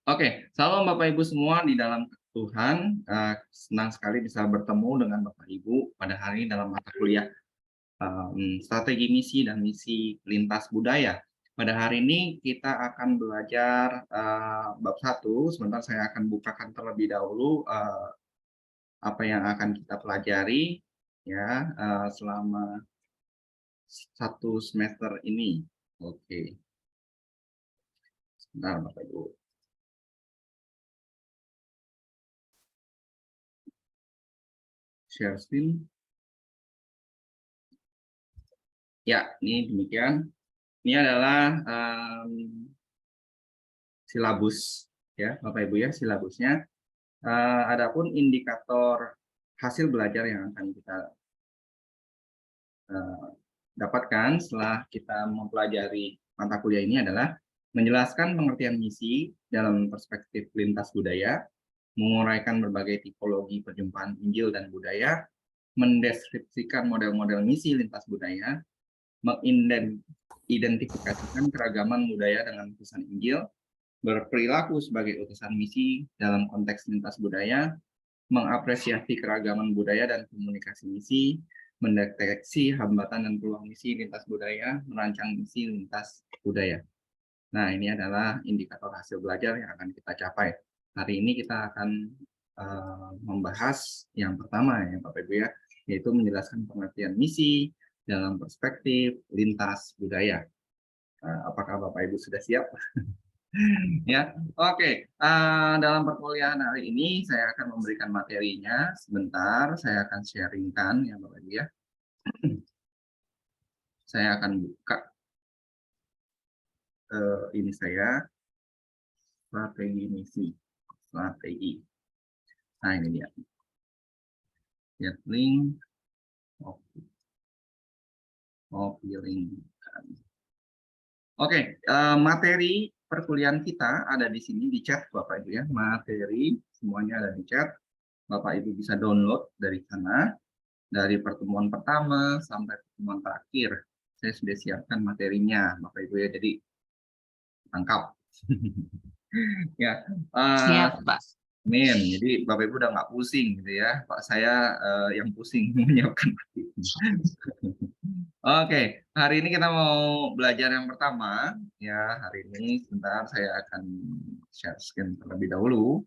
Oke, salam Bapak Ibu semua di dalam Tuhan. Senang sekali bisa bertemu dengan Bapak Ibu pada hari ini dalam mata kuliah strategi misi dan misi lintas budaya. Pada hari ini kita akan belajar bab 1. Sebentar saya akan bukakan terlebih dahulu apa yang akan kita pelajari ya selama 1 semester ini. Oke, sebentar Bapak Ibu. Share screen. Ya, ini demikian. Ini adalah silabus ya, Bapak Ibu ya, silabusnya. Adapun indikator hasil belajar yang akan kita dapatkan setelah kita mempelajari mata kuliah ini adalah menjelaskan pengertian misi dalam perspektif lintas budaya, menguraikan berbagai tipologi perjumpaan Injil dan budaya, mendeskripsikan model-model misi lintas budaya, mengidentifikasikan keragaman budaya dengan utusan Injil, berperilaku sebagai utusan misi dalam konteks lintas budaya, mengapresiasi keragaman budaya dan komunikasi misi, mendeteksi hambatan dan peluang misi lintas budaya, merancang misi lintas budaya. Nah, ini adalah indikator hasil belajar yang akan kita capai. Hari ini kita akan membahas yang pertama ya Bapak Ibu ya, yaitu menjelaskan pengertian misi dalam perspektif lintas budaya. Apakah Bapak Ibu sudah siap? Ya, oke. Dalam perkuliahan hari ini saya akan memberikan materinya. Sebentar, saya akan sharingkan ya Bapak Ibu ya. Saya akan buka ini saya strategi misi, strategi. Nah ini dia. Lihat link, copy link. Oke, materi perkuliahan kita ada di sini di chat Bapak Ibu ya. Materi semuanya ada di chat. Bapak Ibu bisa download dari sana. Dari pertemuan pertama sampai pertemuan terakhir, saya sudah siapkan materinya, Bapak Ibu ya. Jadi lengkap. Ya, Siap, Pak. amin. Jadi Bapak Ibu udah nggak pusing gitu ya. Pak saya yang pusing menyiapkan materinya. Oke, hari ini kita mau belajar yang pertama. Ya, hari ini sebentar saya akan share screen terlebih dahulu.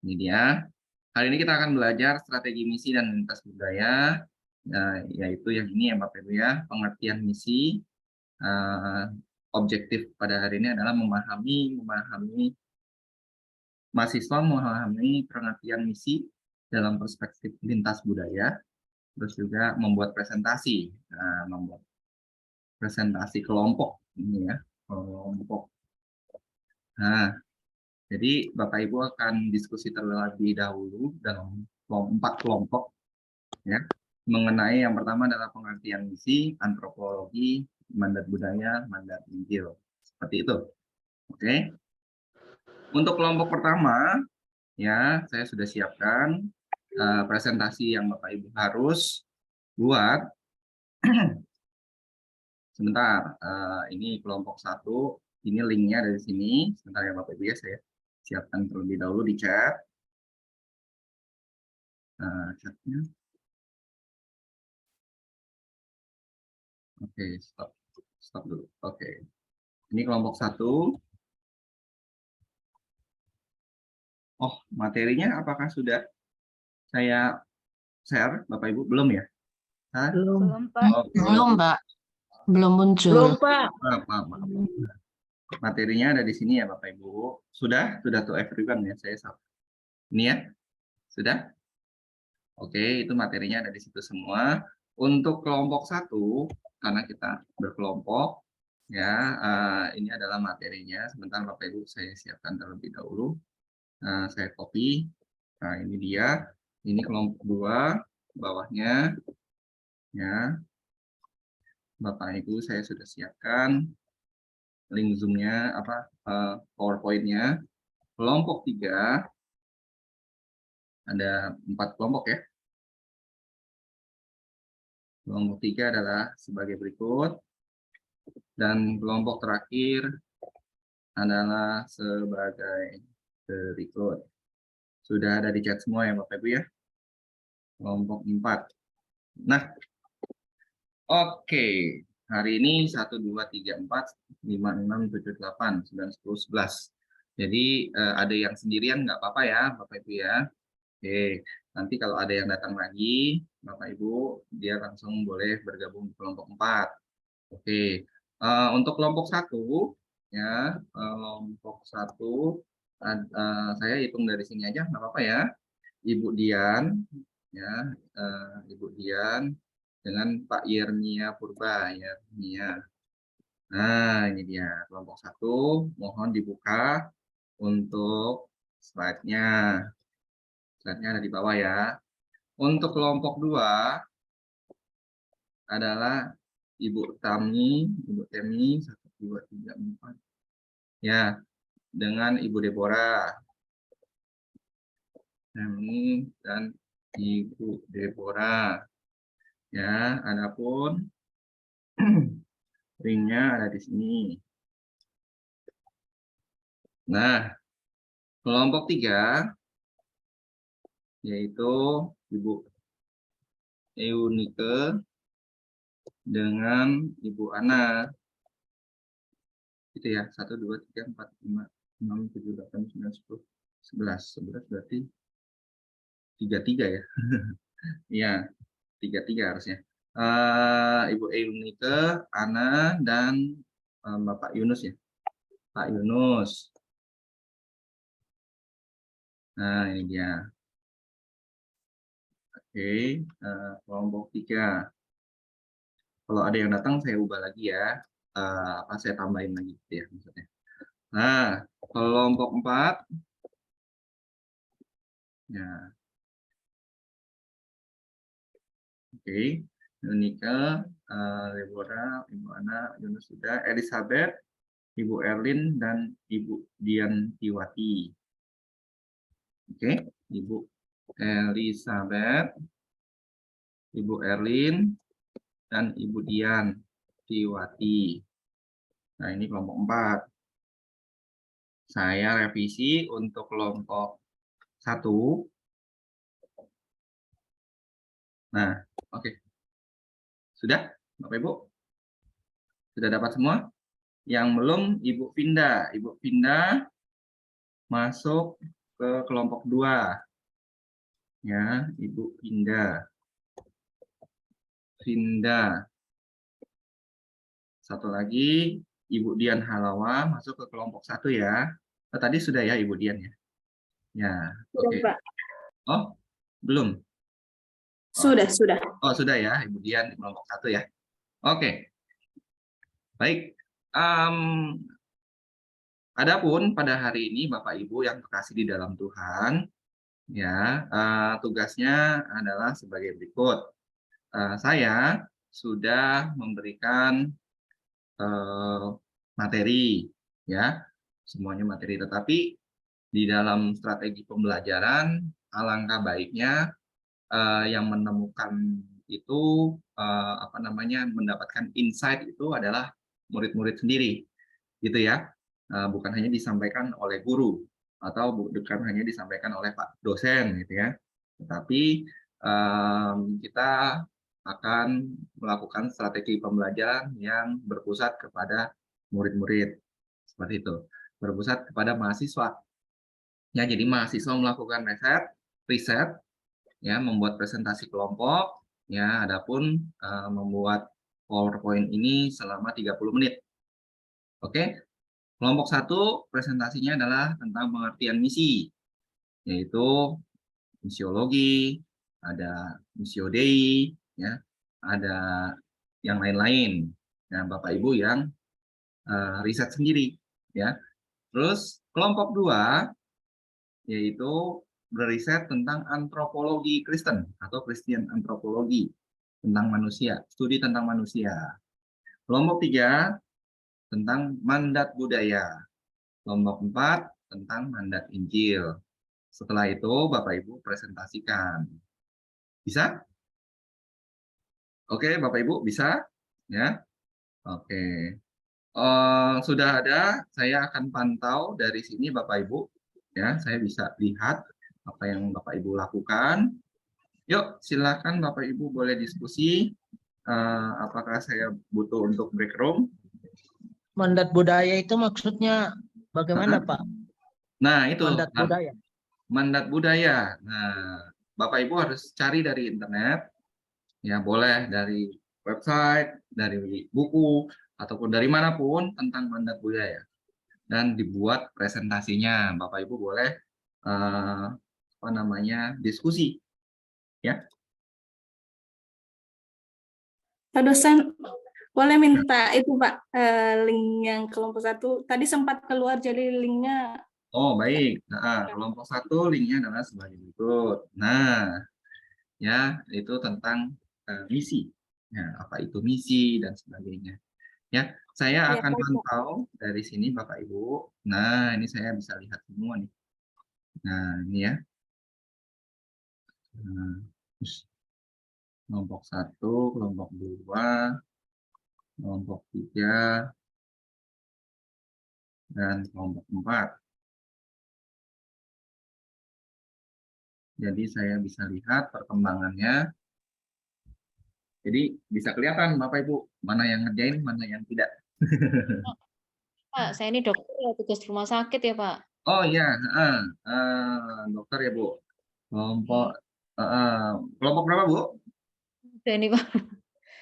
Ini dia. Hari ini kita akan belajar strategi misi dan lintas budaya, yaitu yang ini ya Bapak Ibu ya, pengertian misi. Objektif pada hari ini adalah mahasiswa memahami pengertian misi dalam perspektif lintas budaya, terus juga membuat presentasi, membuat presentasi kelompok ini ya, kelompok. Nah, jadi Bapak Ibu akan diskusi terlebih dahulu dalam 4 kelompok ya, mengenai yang pertama adalah pengertian misi, antropologi, mandat budaya, mandat Injil. Seperti itu. Oke. Untuk kelompok pertama ya, saya sudah siapkan presentasi yang Bapak Ibu harus buat. Sebentar, ini kelompok 1, ini linknya dari sini. Sebentar ya Bapak Ibu ya, saya siapkan terlebih dahulu di chat. Chatnya. Oke, stop dulu. Oke, ini kelompok 1. Oh, materinya apakah sudah saya share, Bapak Ibu? Belum ya? Belum, Pak. Oh, Belum, Pak. Belum muncul. Belum, Pak. maaf. Materinya ada di sini ya Bapak Ibu. Sudah to everyone ya, saya salah. Ini ya, sudah? Oke, itu materinya ada di situ semua. Untuk kelompok 1, karena kita berkelompok, ya, ini adalah materinya. Sebentar Bapak Ibu, saya siapkan terlebih dahulu. Saya copy. Nah, ini dia. Ini kelompok 2, bawahnya. Ya, Bapak Ibu, saya sudah siapkan link Zoom-nya, PowerPoint-nya. Kelompok 3, ada 4 kelompok ya. Kelompok 3 adalah sebagai berikut. Dan kelompok terakhir adalah sebagai berikut. Sudah ada di chat semua ya Bapak Ibu ya. Kelompok 4. Nah, oke. Hari ini 1, 2, 3, 4, 5, 6, 7, 8, 9, 10, 11. Jadi ada yang sendirian nggak apa-apa ya Bapak Ibu ya. Oke, nanti kalau ada yang datang lagi, Bapak Ibu, dia langsung boleh bergabung di kelompok 4. Oke, untuk kelompok 1, ya, kelompok 1, saya hitung dari sini aja, nggak apa-apa ya. Ibu Dian, ya, Ibu Dian dengan Pak Yernia Purba, Yernia. Nah, ini dia kelompok 1. Mohon dibuka untuk slide-nya. Slide-nya ada di bawah ya. Untuk kelompok 2 adalah Ibu Tami, 1, 2, 3, 4. Ya, dengan Ibu Deborah. Tami dan Ibu Deborah. Ya, adapun ringnya ada di sini. Nah, kelompok 3 yaitu Ibu Eunike dengan Ibu Ana. Gitu ya, 1, 2, 3, 4, 5, 6, 7, 8, 9, 10, 11. 11 berarti 33 ya. Iya, 33 harusnya. Ibu Eunike, Ana, dan Bapak Yunus ya. Pak Yunus. Nah, ini dia. Oke, kelompok 3. Kalau ada yang datang saya ubah lagi ya. Apa saya tambahin lagi gitu ya maksudnya. Nah, kelompok 4. Ya, oke. Monica, Deborah, Ibu Ana, Yunus sudah, Elizabeth, Ibu Erlin, dan Ibu Diantiwati. Oke, Ibu Elizabeth, Ibu Erlin, dan Ibu Diantiwati. Nah, ini kelompok 4. Saya revisi untuk kelompok 1. Nah, oke. Sudah, Bapak Ibu? Sudah dapat semua? Yang belum, Ibu Vinda. Ibu Vinda masuk ke kelompok 2. Ya, Ibu Vinda. Satu lagi, Ibu Dian Halawa masuk ke kelompok 1 ya. Oh, tadi sudah ya Ibu Dian ya? Ya, oke. Pak. Oh, belum? Sudah. Oh, sudah ya Ibu Dian di kelompok 1 ya. Oke. Baik. Adapun pada hari ini Bapak Ibu yang terkasih di dalam Tuhan, ya, tugasnya adalah sebagai berikut. Saya sudah memberikan materi, ya, semuanya materi. Tetapi di dalam strategi pembelajaran, alangkah baiknya yang menemukan itu mendapatkan insight itu adalah murid-murid sendiri, gitu ya. Bukan hanya disampaikan oleh guru atau bukan hanya disampaikan oleh Pak dosen, gitu ya. Tetapi kita akan melakukan strategi pembelajaran yang berpusat kepada murid-murid, seperti itu. Berpusat kepada mahasiswa. Ya, jadi mahasiswa melakukan riset, ya, membuat presentasi kelompok, ya, adapun membuat PowerPoint ini selama 30 menit. Oke, kelompok 1 presentasinya adalah tentang pengertian misi, yaitu misiologi, ada missio Dei, ya, ada yang lain-lain. Nah, Bapak Ibu yang riset sendiri, ya. Terus kelompok 2 yaitu beriset tentang antropologi Kristen atau Christian antropologi, tentang manusia, studi tentang manusia. Kelompok 3 tentang mandat budaya. Kelompok 4 tentang mandat Injil. Setelah itu Bapak Ibu presentasikan. Bisa? Oke, Bapak Ibu bisa? Ya. Oke. Sudah ada, saya akan pantau dari sini Bapak Ibu. Ya, saya bisa lihat apa yang Bapak Ibu lakukan. Yuk, silakan Bapak Ibu boleh diskusi. Apakah saya butuh untuk break room? Mandat budaya itu maksudnya bagaimana, Pak? Nah, itu Mandat budaya. mandat budaya. Nah, Bapak Ibu harus cari dari internet. Ya, boleh dari website, dari buku, ataupun dari manapun tentang mandat budaya. Dan dibuat presentasinya. Bapak Ibu boleh diskusi, ya. Pak dosen, boleh minta itu Pak, link yang kelompok 1. Tadi sempat keluar jadi linknya. Oh, baik. Nah, kelompok 1 linknya adalah sebagai berikut. Nah, ya, itu tentang misi. Ya, apa itu misi dan sebagainya. Ya, saya Ya, akan baik, Pak. pantau dari sini Bapak Ibu. Nah, ini saya bisa lihat semua nih. Nah, ini ya. Nah, kelompok 1, kelompok 2, kelompok 3, dan kelompok 4. Jadi saya bisa lihat perkembangannya. Jadi bisa kelihatan Bapak Ibu, mana yang ngerjain, mana yang tidak. Pak, saya ini dokter ya, tugas di rumah sakit ya, Pak. Oh iya, dokter ya Bu. Kelompok kelompok berapa Bu? Udah ini, Pak.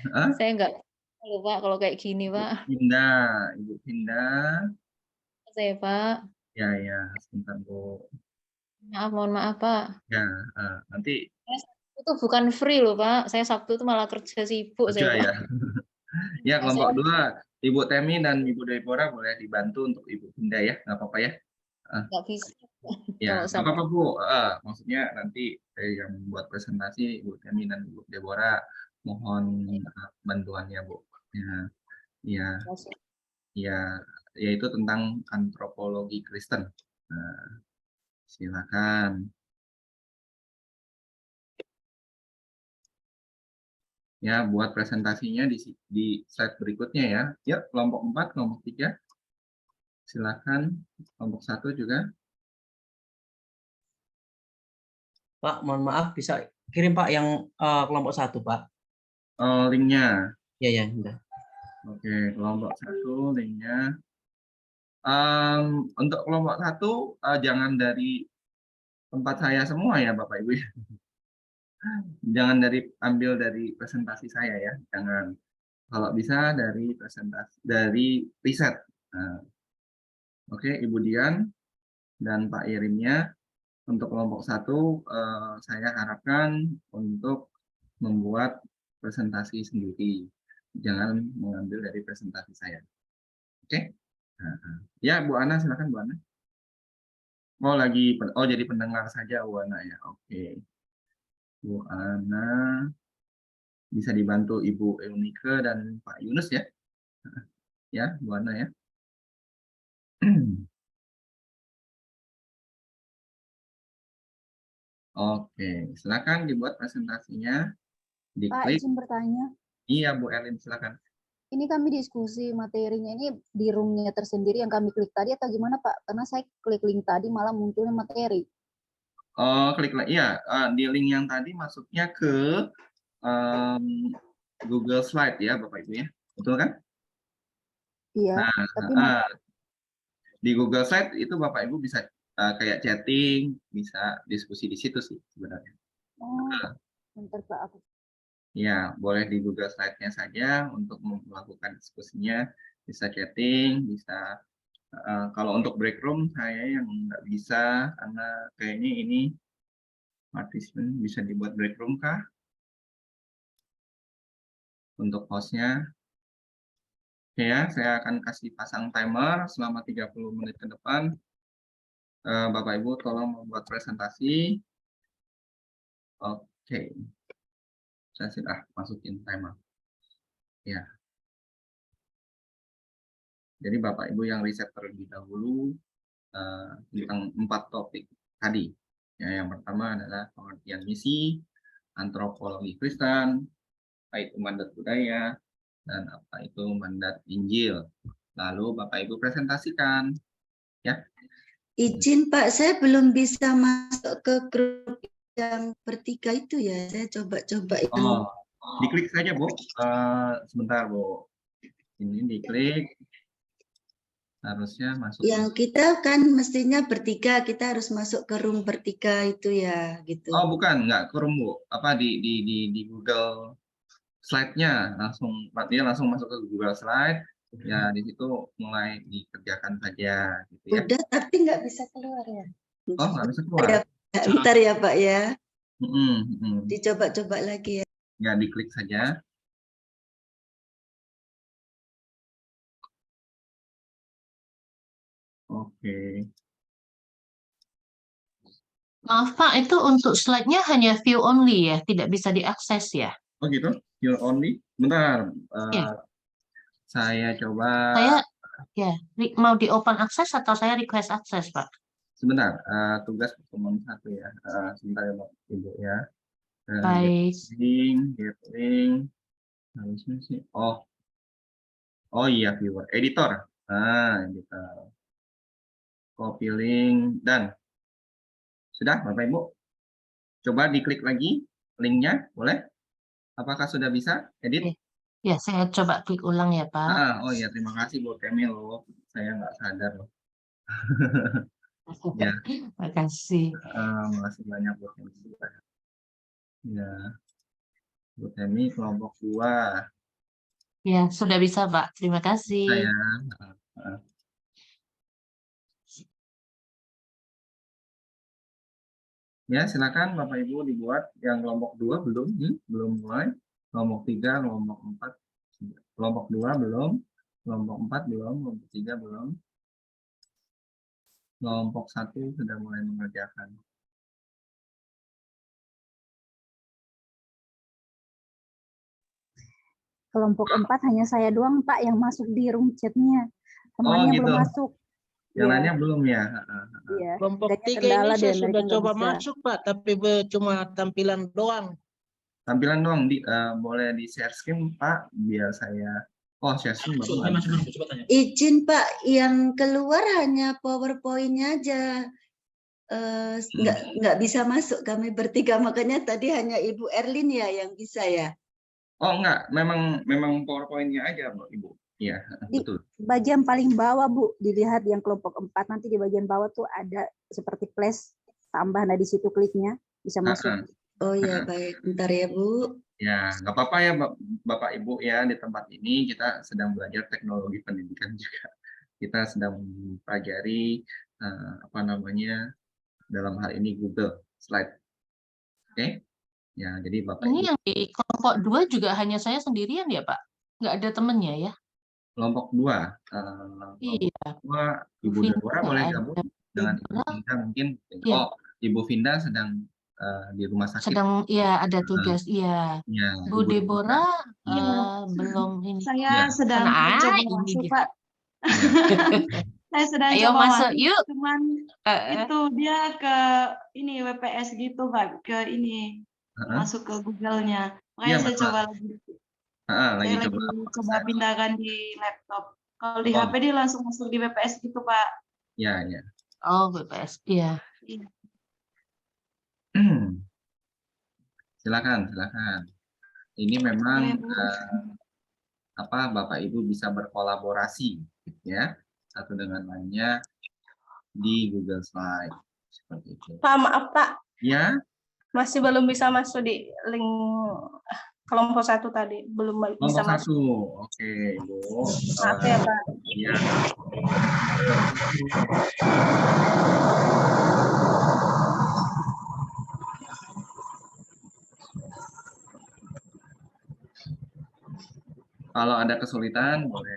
Heeh. Saya nggak tahu, Pak, kalau kayak gini, Pak. Ibu Pindah. Saya, Pak. Ya, ya, sebentar Bu. Maaf, mohon maaf, Pak. Ya, nanti Saya Sabtu itu bukan free loh, Pak. Saya Sabtu itu malah kerja sibuk kerja saya, Pak. ya. Ya, Nah, saya kelompok 2, Ibu Temi dan Ibu Deborah boleh dibantu untuk Ibu Pindah ya, nggak apa-apa ya. nggak bisa, Pak. Ya, Kalau nggak Sabtu. apa-apa Bu. Maksudnya nanti yang membuat presentasi Ibu Temi dan Ibu Deborah mohon bantuannya Bu. Ya, ya, ya, yaitu tentang antropologi Kristen. Nah, silakan. Ya, buat presentasinya di slide berikutnya ya. Ya, kelompok 4, kelompok 3. Silakan. Kelompok 1 juga. Pak, mohon maaf bisa kirim Pak yang kelompok 1, Pak. Linknya. Ya, ya, udah. Oke, kelompok 1 linknya. Untuk kelompok 1 jangan dari tempat saya semua ya Bapak Ibu. Jangan ambil dari presentasi saya ya. Jangan. Kalau bisa dari presentasi dari riset. Nah, oke, Ibu Dian dan Pak Irimnya. Untuk kelompok 1 saya harapkan untuk membuat presentasi sendiri. Jangan mengambil dari presentasi saya. Oke? Ya, Bu Ana, silakan Bu Ana. Jadi pendengar saja Bu Ana ya. Oke. Bu Ana bisa dibantu Ibu Eunike dan Pak Yunus ya. Ya, Bu Ana ya. Oke, silakan dibuat presentasinya. Pak, Diklik. izin bertanya. Iya, Bu Elin, silakan. Ini kami diskusi materinya ini di room-nya tersendiri yang kami klik tadi atau gimana Pak? Karena saya klik link tadi malah munculnya materi. Oh, klik iya, di link yang tadi masuknya ke Google Slide ya, Bapak Ibu ya. Betul kan? Iya, Nah, tapi di Google Slide itu Bapak Ibu bisa kayak chatting, bisa diskusi di situ sih sebenarnya. bentar Pak aku. Ya, boleh di Google Slide-nya saja untuk melakukan diskusinya, bisa chatting, bisa kalau untuk break room saya yang nggak bisa karena kayaknya ini participant bisa dibuat break room kah? Untuk hostnya. Oke ya, saya akan kasih pasang timer selama 30 menit ke depan. Bapak Ibu tolong membuat presentasi. Oke. Saya sudah masukin timer. Ya. Jadi Bapak Ibu yang riset terlebih dahulu tentang 4 topik tadi. Ya, yang pertama adalah pengertian misi, antropologi Kristen, itu mandat budaya, dan apa itu mandat Injil. Lalu Bapak Ibu presentasikan, ya. Izin Pak, saya belum bisa masuk ke grup yang bertiga itu ya. Saya coba-coba yang Oh, diklik saja Bu. Sebentar Bu. Ini diklik. Harusnya masuk. yang kita kan mestinya bertiga, kita harus masuk ke room bertiga itu ya, gitu. Oh bukan, nggak ke room Bu. Apa di Google Slide-nya dia langsung masuk ke Google Slide. Ya di situ mulai dikerjakan saja, gitu ya. Udah, tapi nggak bisa keluar ya. Oh nggak bisa Bentar keluar. ya, bentar ya Pak ya. Mm-mm. Dicoba-coba lagi ya. Ya diklik saja. Oke. Maaf Pak, itu untuk slide-nya hanya view only ya, tidak bisa diakses ya. Oh gitu. View only. Bentar. Iya. Saya coba. Saya ya mau di open access atau saya request access Pak? Sebentar. Tugas pertemuan 1 ya. Sebentar ya Pak Ibu ya. Baik. Get link. Harusnya sih. Oh iya viewer. Editor. Editor. Copy link dan sudah Bapak Ibu. Coba diklik lagi linknya, boleh? Apakah sudah bisa edit? Ya, saya coba klik ulang ya Pak. Oh iya, terima kasih buat Kemil loh. Saya nggak sadar loh. Ya. Makasih. Makasih banyak buat Kemil. Ya, buat Kemil kelompok 2. Ya, sudah bisa Pak. Terima kasih. Saya. Ya, silakan Bapak Ibu dibuat yang kelompok 2 belum, belum mulai. Kelompok 3, kelompok 4, kelompok 2 belum, kelompok 4 belum, kelompok 3 belum. Kelompok 1 sudah mulai mengerjakan. Kelompok 4 hanya saya doang Pak yang masuk di room chatnya. Temannya gitu. belum masuk. Yang Iya. lainnya belum ya? Iya. Kelompok Kayaknya 3 kendala ini deh, saya mereka sudah nggak coba bisa. masuk Pak, tapi cuma tampilan doang. Tampilan doang, boleh di share screen Pak, biar saya. Oh, share screen baru nggak bisa. Izin Pak, yang keluar hanya PowerPoint-nya aja. Nggak bisa masuk kami bertiga, makanya tadi hanya Ibu Erlin ya yang bisa ya. Oh enggak, memang PowerPoint-nya aja Ibu. Iya, betul. Bagian paling bawah Bu, dilihat yang kelompok 4 nanti di bagian bawah tuh ada seperti flash tambah, nah di situ kliknya bisa masuk. Oh ya baik, bentar ya Bu. Ya, nggak apa-apa ya Bapak Ibu ya, di tempat ini kita sedang belajar teknologi pendidikan juga. Kita sedang mempelajari apa namanya dalam hal ini Google Slide. Oke? Ya, jadi Bapak Ini Ibu. yang di kelompok 2 juga hanya saya sendirian ya Pak? Nggak ada temennya ya? Kelompok 2. Iya. Ibu Vinda Deborah nggak boleh ada. gabung dengan Ibu Vinda mungkin. Iya. Oh, Ibu Vinda sedang di rumah sakit. Sedang ya ada tugas. Iya. Ya, Bu Ibu Deborah Iya. belum ini. Saya Ya. sedang Mana coba ini masuk, dia? Pak. Ya. Saya sedang Ayo coba masuk, masuk, yuk. cuman itu dia ke ini WPS gitu, Pak, ke ini masuk ke Google-nya. Makanya Iya, saya betul. coba lagi. Lagi Saya coba. lagi coba pindahkan di laptop. Kalau di Oh. HP dia langsung masuk di WPS gitu, Pak. Ya, ya. Oh, BPS. Iya. Iya. Silakan. Ini memang Bapak Ibu bisa berkolaborasi ya satu dengan lainnya di Google Slide seperti itu. Pak, maaf, Pak. Ya, Masih belum bisa masuk di link kelompok 1 tadi. Belum bisa kelompok 1. masuk. Oke, Bu. Maaf ya, Pak. Ya. Kalau ada kesulitan boleh.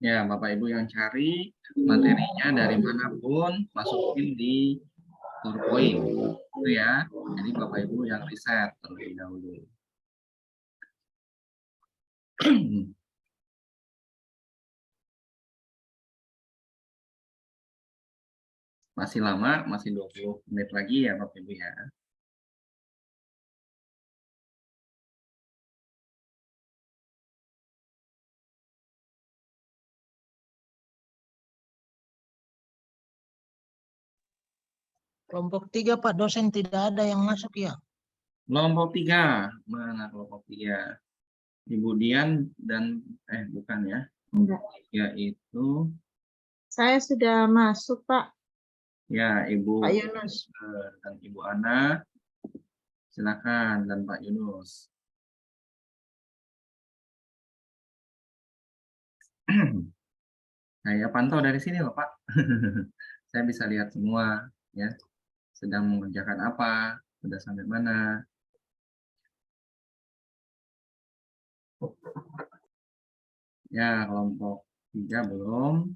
Ya, Bapak Ibu yang cari materinya dari manapun, masukin di PowerPoint. Itu ya. Jadi Bapak Ibu yang riset terlebih dahulu. Masih lama, masih 20 menit lagi ya Bapak Ibu ya. Kelompok 3 Pak dosen tidak ada yang masuk ya. Kelompok 3, mana kelompok 3? Ibu Dian dan bukan ya. Enggak. Yaitu Saya sudah masuk, Pak. ya Ibu Pak Yunus. dan Ibu Ana. Silakan dan Pak Yunus. Saya pantau dari sini loh Pak. Saya bisa lihat semua ya. Sedang mengerjakan apa, sudah sampai mana. Ya, kelompok 3 belum.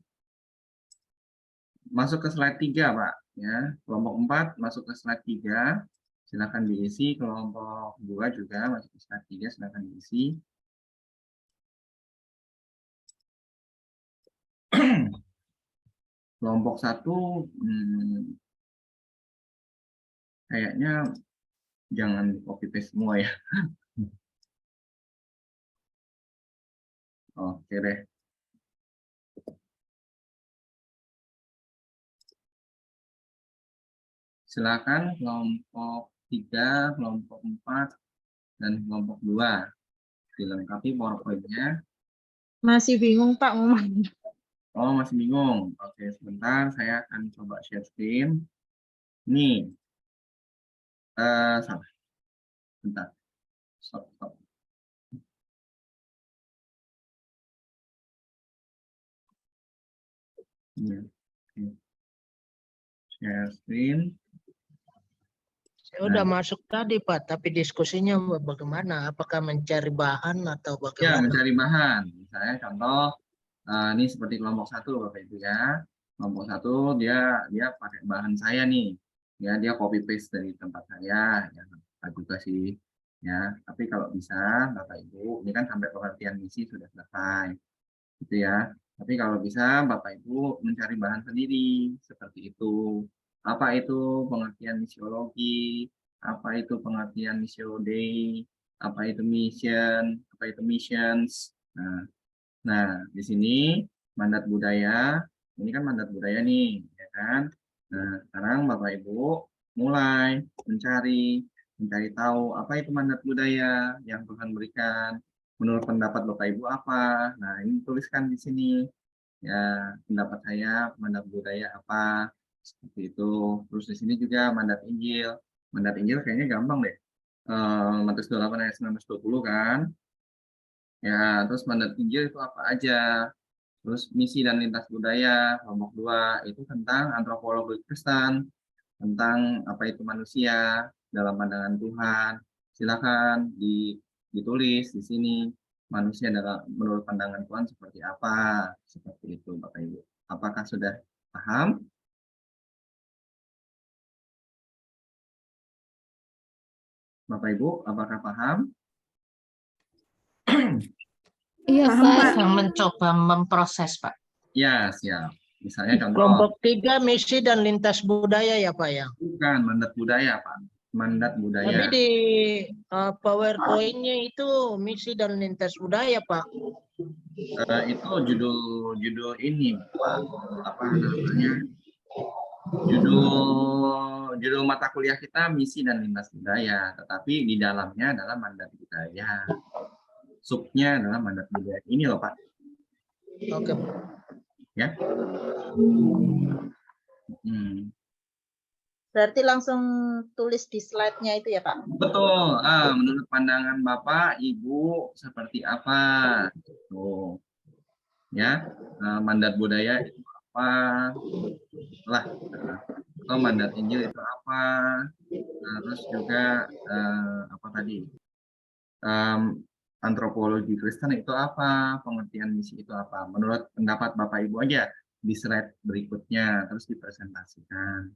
Masuk ke slide 3, Pak. Ya, kelompok 4 masuk ke slide 3. Silakan diisi. Kelompok 2 juga masuk ke slide 3, silakan diisi. Kelompok 1 kayaknya jangan di copy paste semua ya. Oke deh. Silakan kelompok 3, kelompok 4, dan kelompok 2. Dilengkapi PowerPoint-nya. Masih bingung, Pak. Oh, masih bingung. Oke, sebentar. Saya akan coba share screen. Nih. Salah. Bentar. Stop. Ya. Oke. Share screen. Saya udah masuk tadi Pak, tapi diskusinya bagaimana? Apakah mencari bahan atau Ya, bagaimana? mencari bahan. Misalnya contoh, ini seperti kelompok 1, Bapak Ibu ya. Kelompok 1 dia pakai bahan saya nih. Ya, dia copy paste dari tempat saya. Ya, juga sih. Ya, tapi kalau bisa Bapak Ibu, ini kan sampai pengertian misi sudah selesai. Gitu ya. Tapi kalau bisa Bapak Ibu mencari bahan sendiri seperti itu. Apa itu pengertian misiologi? Apa itu pengertian missio Dei? Apa itu mission? Apa itu missions? Nah, di sini mandat budaya. Ini kan mandat budaya nih, ya kan? Nah, sekarang Bapak Ibu mulai mencari tahu apa itu mandat budaya yang Tuhan berikan. Menurut pendapat Bapak Ibu apa? Nah, ini tuliskan di sini. Ya, pendapat saya mandat budaya apa? Seperti itu. Terus di sini juga mandat Injil. Mandat Injil kayaknya gampang deh. Matius 28 ayat 19-20 kan. Ya, terus mandat Injil itu apa aja? Terus misi dan lintas budaya kelompok 2 itu tentang antropologi Kristen, tentang apa itu manusia dalam pandangan Tuhan. Silakan ditulis di sini manusia dalam menurut pandangan Tuhan seperti apa, seperti itu Bapak Ibu. Apakah sudah paham? Bapak Ibu, apakah paham? Iya, Paham, Pak. Pak. Sedang mencoba memproses, Pak. Ya, siap. Misalnya contoh, Kelompok 3 misi dan lintas budaya ya Pak ya. bukan mandat budaya, Pak. Mandat Tapi budaya. di PowerPoint-nya itu misi dan lintas budaya Pak. Itu judul ini, Pak. Apa namanya? Judul mata kuliah kita misi dan lintas budaya, tetapi di dalamnya adalah mandat budaya. Subnya adalah mandat budaya. Ini loh, Pak. Oke. Ya. Berarti langsung tulis di slide-nya itu ya, Pak? Betul. Menurut pandangan Bapak, Ibu seperti apa? Tuh. Ya, mandat budaya itu apa? apa, lah, atau mandat Injil itu apa, terus juga apa tadi, antropologi Kristen itu apa, pengertian misi itu apa, menurut pendapat Bapak Ibu aja di slide berikutnya, terus dipresentasikan.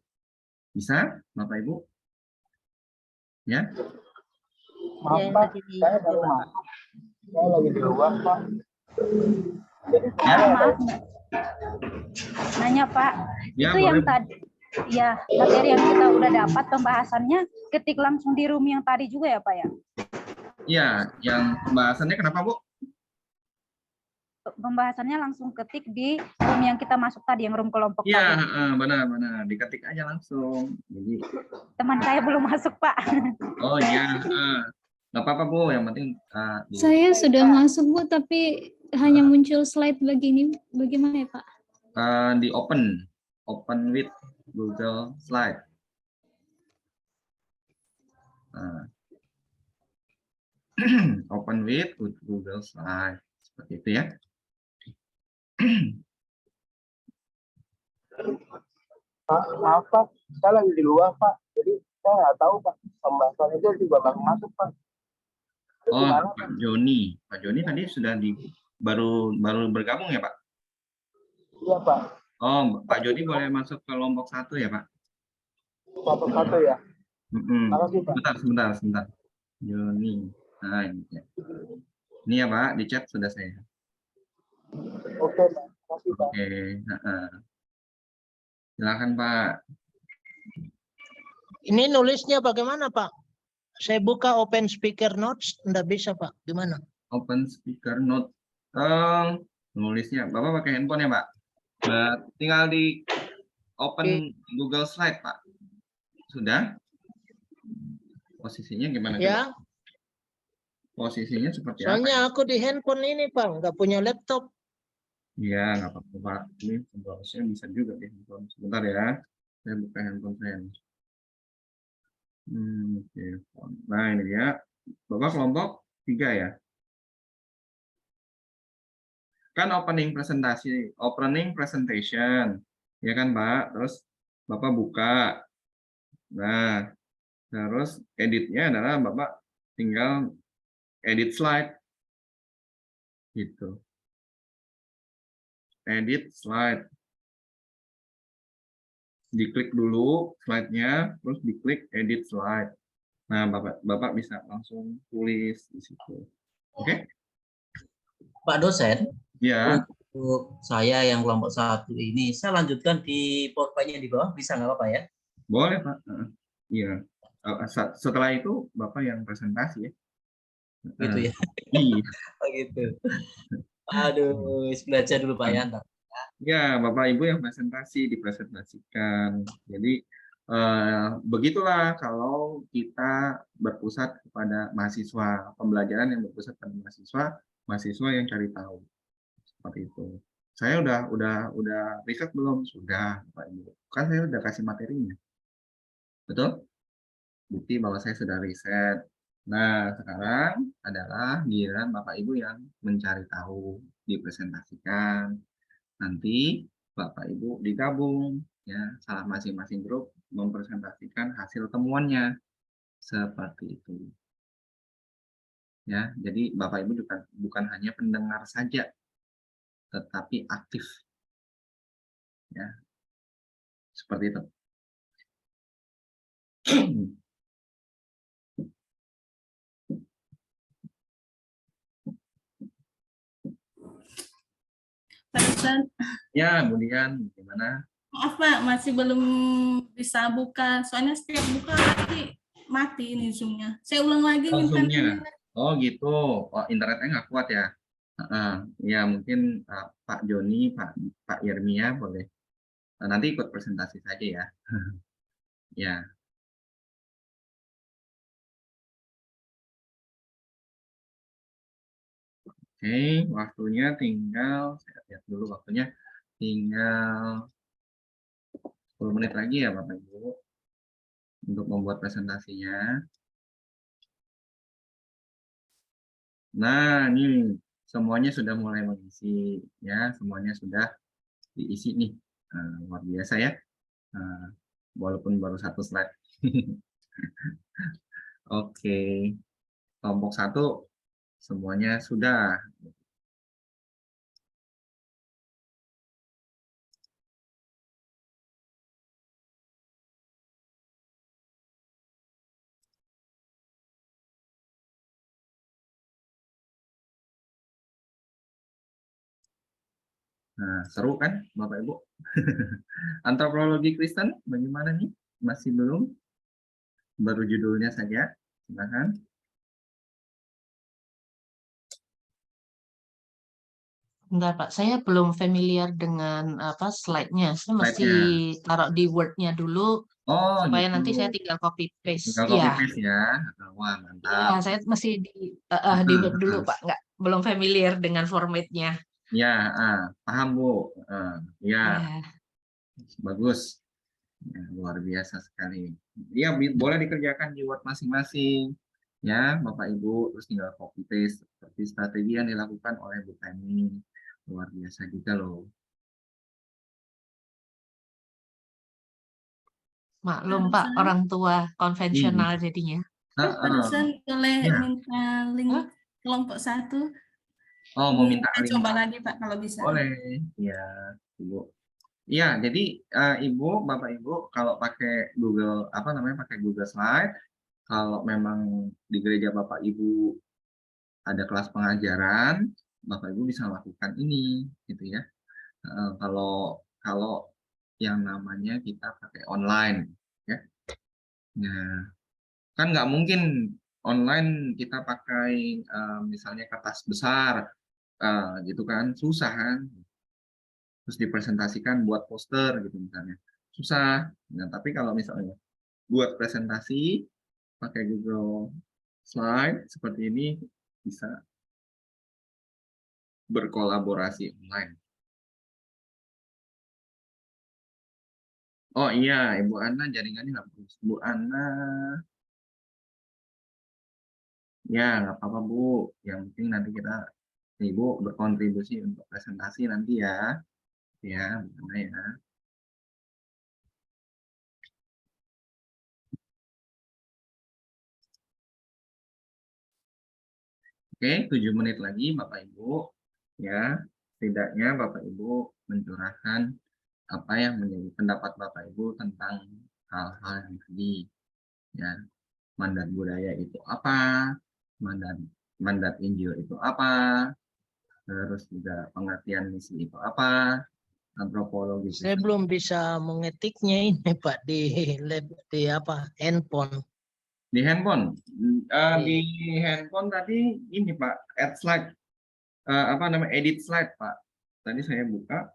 Bisa, Bapak Ibu? Ya? Ya, yang tadi saya baru masuk. Saya lagi di luar, Pak. Ya? Maaf, nanya Pak, Ya, itu yang boleh. tadi, ya materi yang kita udah dapat pembahasannya ketik langsung di room yang tadi juga ya Pak ya? Iya, yang pembahasannya kenapa, Bu? Pembahasannya langsung ketik di room yang kita masuk tadi, yang room kelompok Iya, tadi. benar-benar. Diketik aja langsung. Jadi, Teman saya belum masuk Pak. oh iya, nggak apa-apa, Bu. Yang penting Saya sudah masuk Bu, tapi hanya muncul slide begini. Bagaimana ya Pak? di open with Google Slide. Open with Google Slide, seperti itu ya. Maaf, Pak. Saya lagi di luar, Pak. Jadi saya nggak tahu, Pak. Pembahasan itu juga baru masuk, Pak. Oh, Gimana, Pak Joni. Pak Joni tadi sudah baru bergabung ya, Pak? Iya, Pak. Oh, Pak Joni boleh masuk ke kelompok 1 ya, Pak? Satu-satu ya. Makasih, Pak. Sebentar. Joni. Nah, ini ya. Ini ya, Pak, di chat sudah saya. Oke, Pak. Makasih, Pak. Oke, silakan, Pak. Ini nulisnya bagaimana Pak? Saya buka open speaker notes, enggak bisa Pak. Gimana? Open speaker note. Nulisnya, Bapak pakai handphone ya, Pak? Tinggal di open Google Slide, Pak. Sudah? Posisinya gimana? Ya. Coba? Posisinya seperti apa? Soalnya aku di handphone ini Pak, nggak punya laptop. Iya, nggak apa-apa, Pak. Ini browser bisa juga di handphone. Sebentar ya. Saya buka handphone saya. Oke. Nah, ini dia. Bapak kelompok 3 ya. Kan opening presentation. Ya kan, Pak? Terus Bapak buka. Nah, terus editnya adalah Bapak tinggal edit slide. Gitu. Edit slide. Diklik dulu slide-nya, terus diklik edit slide. Nah, Bapak bisa langsung tulis di situ. Oke? Pak dosen, Ya. untuk saya yang kelompok 1 ini, saya lanjutkan di PowerPoint-nya di bawah, bisa nggak apa-apa ya? Boleh, Pak. Iya. Setelah itu Bapak yang presentasi ya. Gitu ya? Iya. Oh, gitu. Aduh, belajar dulu Pak ya. Ya, Bapak Ibu yang presentasi, dipresentasikan. Jadi, begitulah kalau kita berpusat kepada mahasiswa, pembelajaran yang berpusat pada mahasiswa yang cari tahu. Seperti itu. Saya udah riset belum? Sudah, Bapak Ibu. Kan saya udah kasih materinya. Betul? Bukti bahwa saya sudah riset. Nah, sekarang adalah giliran Bapak Ibu yang mencari tahu, dipresentasikan. Nanti Bapak Ibu digabung ya, salah masing-masing grup mempresentasikan hasil temuannya. Seperti itu. Ya, jadi Bapak Ibu bukan hanya pendengar saja, tetapi aktif. Ya. Seperti itu. Pak Dosen, Ya, kemudian gimana? maaf Pak, masih belum bisa buka. Soalnya setiap buka mati ini Zoom-nya. Saya ulang lagi minta Zoom-nya. Oh gitu. Oh, internetnya nggak kuat ya? Ya mungkin Pak Joni, Pak Yermia boleh. Nanti ikut presentasi saja ya. Ya. Oke, waktunya tinggal, saya lihat dulu waktunya, tinggal 10 menit lagi ya Bapak Ibu untuk membuat presentasinya. Nah, ini semuanya sudah mulai mengisi ya, semuanya sudah diisi nih Luar biasa ya. Walaupun baru 1 slide. Oke, kelompok 1 semuanya sudah. Nah, seru kan Bapak Ibu? Antropologi Kristen bagaimana nih? Masih belum? Baru judulnya saja. Silakan. Enggak, Pak. Saya belum familiar dengan apa slide-nya. Saya mesti Slide-nya. taruh di Word-nya dulu Oh, supaya gitu. nanti saya tinggal copy paste. Tinggal copy Iya. paste ya. Wah, Iya, mantap. saya masih di Word dulu, Pak. Enggak, belum familiar dengan formatnya. Ya, paham Bu. Ya, Ya. bagus. Ya, luar biasa sekali. Ya, boleh dikerjakan di Word masing-masing. Ya, Bapak Ibu, terus tinggal copy paste seperti strategi yang dilakukan oleh Bu Tani. Luar biasa juga loh. Maklum, Pak, orang tua konvensional jadinya. Pak dosen boleh Ya. minta link kelompok 1? Oh, mau minta Kita link. coba lagi Pak kalau bisa. Boleh. Ya, Ibu. Iya, jadi Ibu, Bapak Ibu, kalau pakai Google, pakai Google Slide, kalau memang di gereja Bapak Ibu ada kelas pengajaran, Bapak Ibu bisa lakukan ini, gitu ya. Kalau yang namanya kita pakai online, ya. Nah, kan nggak mungkin online kita pakai misalnya kertas besar, gitu kan, susah kan. Terus dipresentasikan buat poster gitu misalnya, susah. Nah, tapi kalau misalnya buat presentasi pakai Google Slide seperti ini bisa berkolaborasi online. Oh iya, Ibu Ana jaringannya nggak bagus. Bu Ana, ya nggak apa-apa Bu. Yang penting nanti Ibu berkontribusi untuk presentasi nanti ya. Ya, Bu Ana ya. Oke, 7 menit lagi Bapak Ibu. Ya, setidaknya Bapak Ibu mencurahkan apa yang menjadi pendapat Bapak Ibu tentang hal-hal yang tadi. Ya, mandat budaya itu apa? Mandat Injil itu apa? Terus juga pengertian misi itu apa? Antropologi. Saya belum bisa mengetiknya ini Pak di handphone. Di handphone, di handphone tadi ini Pak, add slide, edit slide Pak. Tadi saya buka,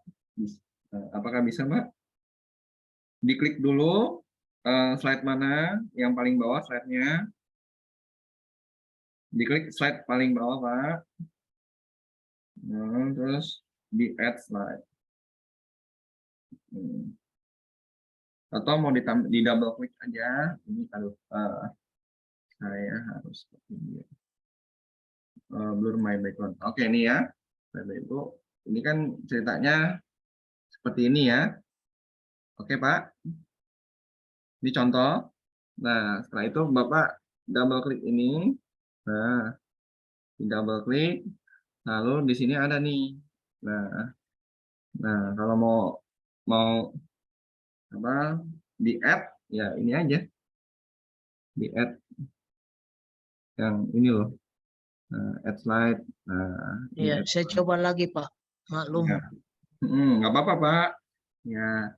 apakah bisa Pak? Diklik dulu slide mana yang paling bawah slide-nya. Diklik slide paling bawah Pak. Nah, terus di add slide. Atau mau di double klik aja. Ini kalau saya harus blur my background. Oke, ini ya Bapak Ibu, ini kan ceritanya seperti ini ya. Oke Pak, ini contoh. Nah, setelah itu Bapak double klik ini. Nah, di double klik, lalu di sini ada nih. Nah, kalau mau di add ya ini aja, di add yang ini loh. Add slide. Iya, saya coba lagi Pak. Maklum. Ya. Nggak apa-apa Pak. Ya,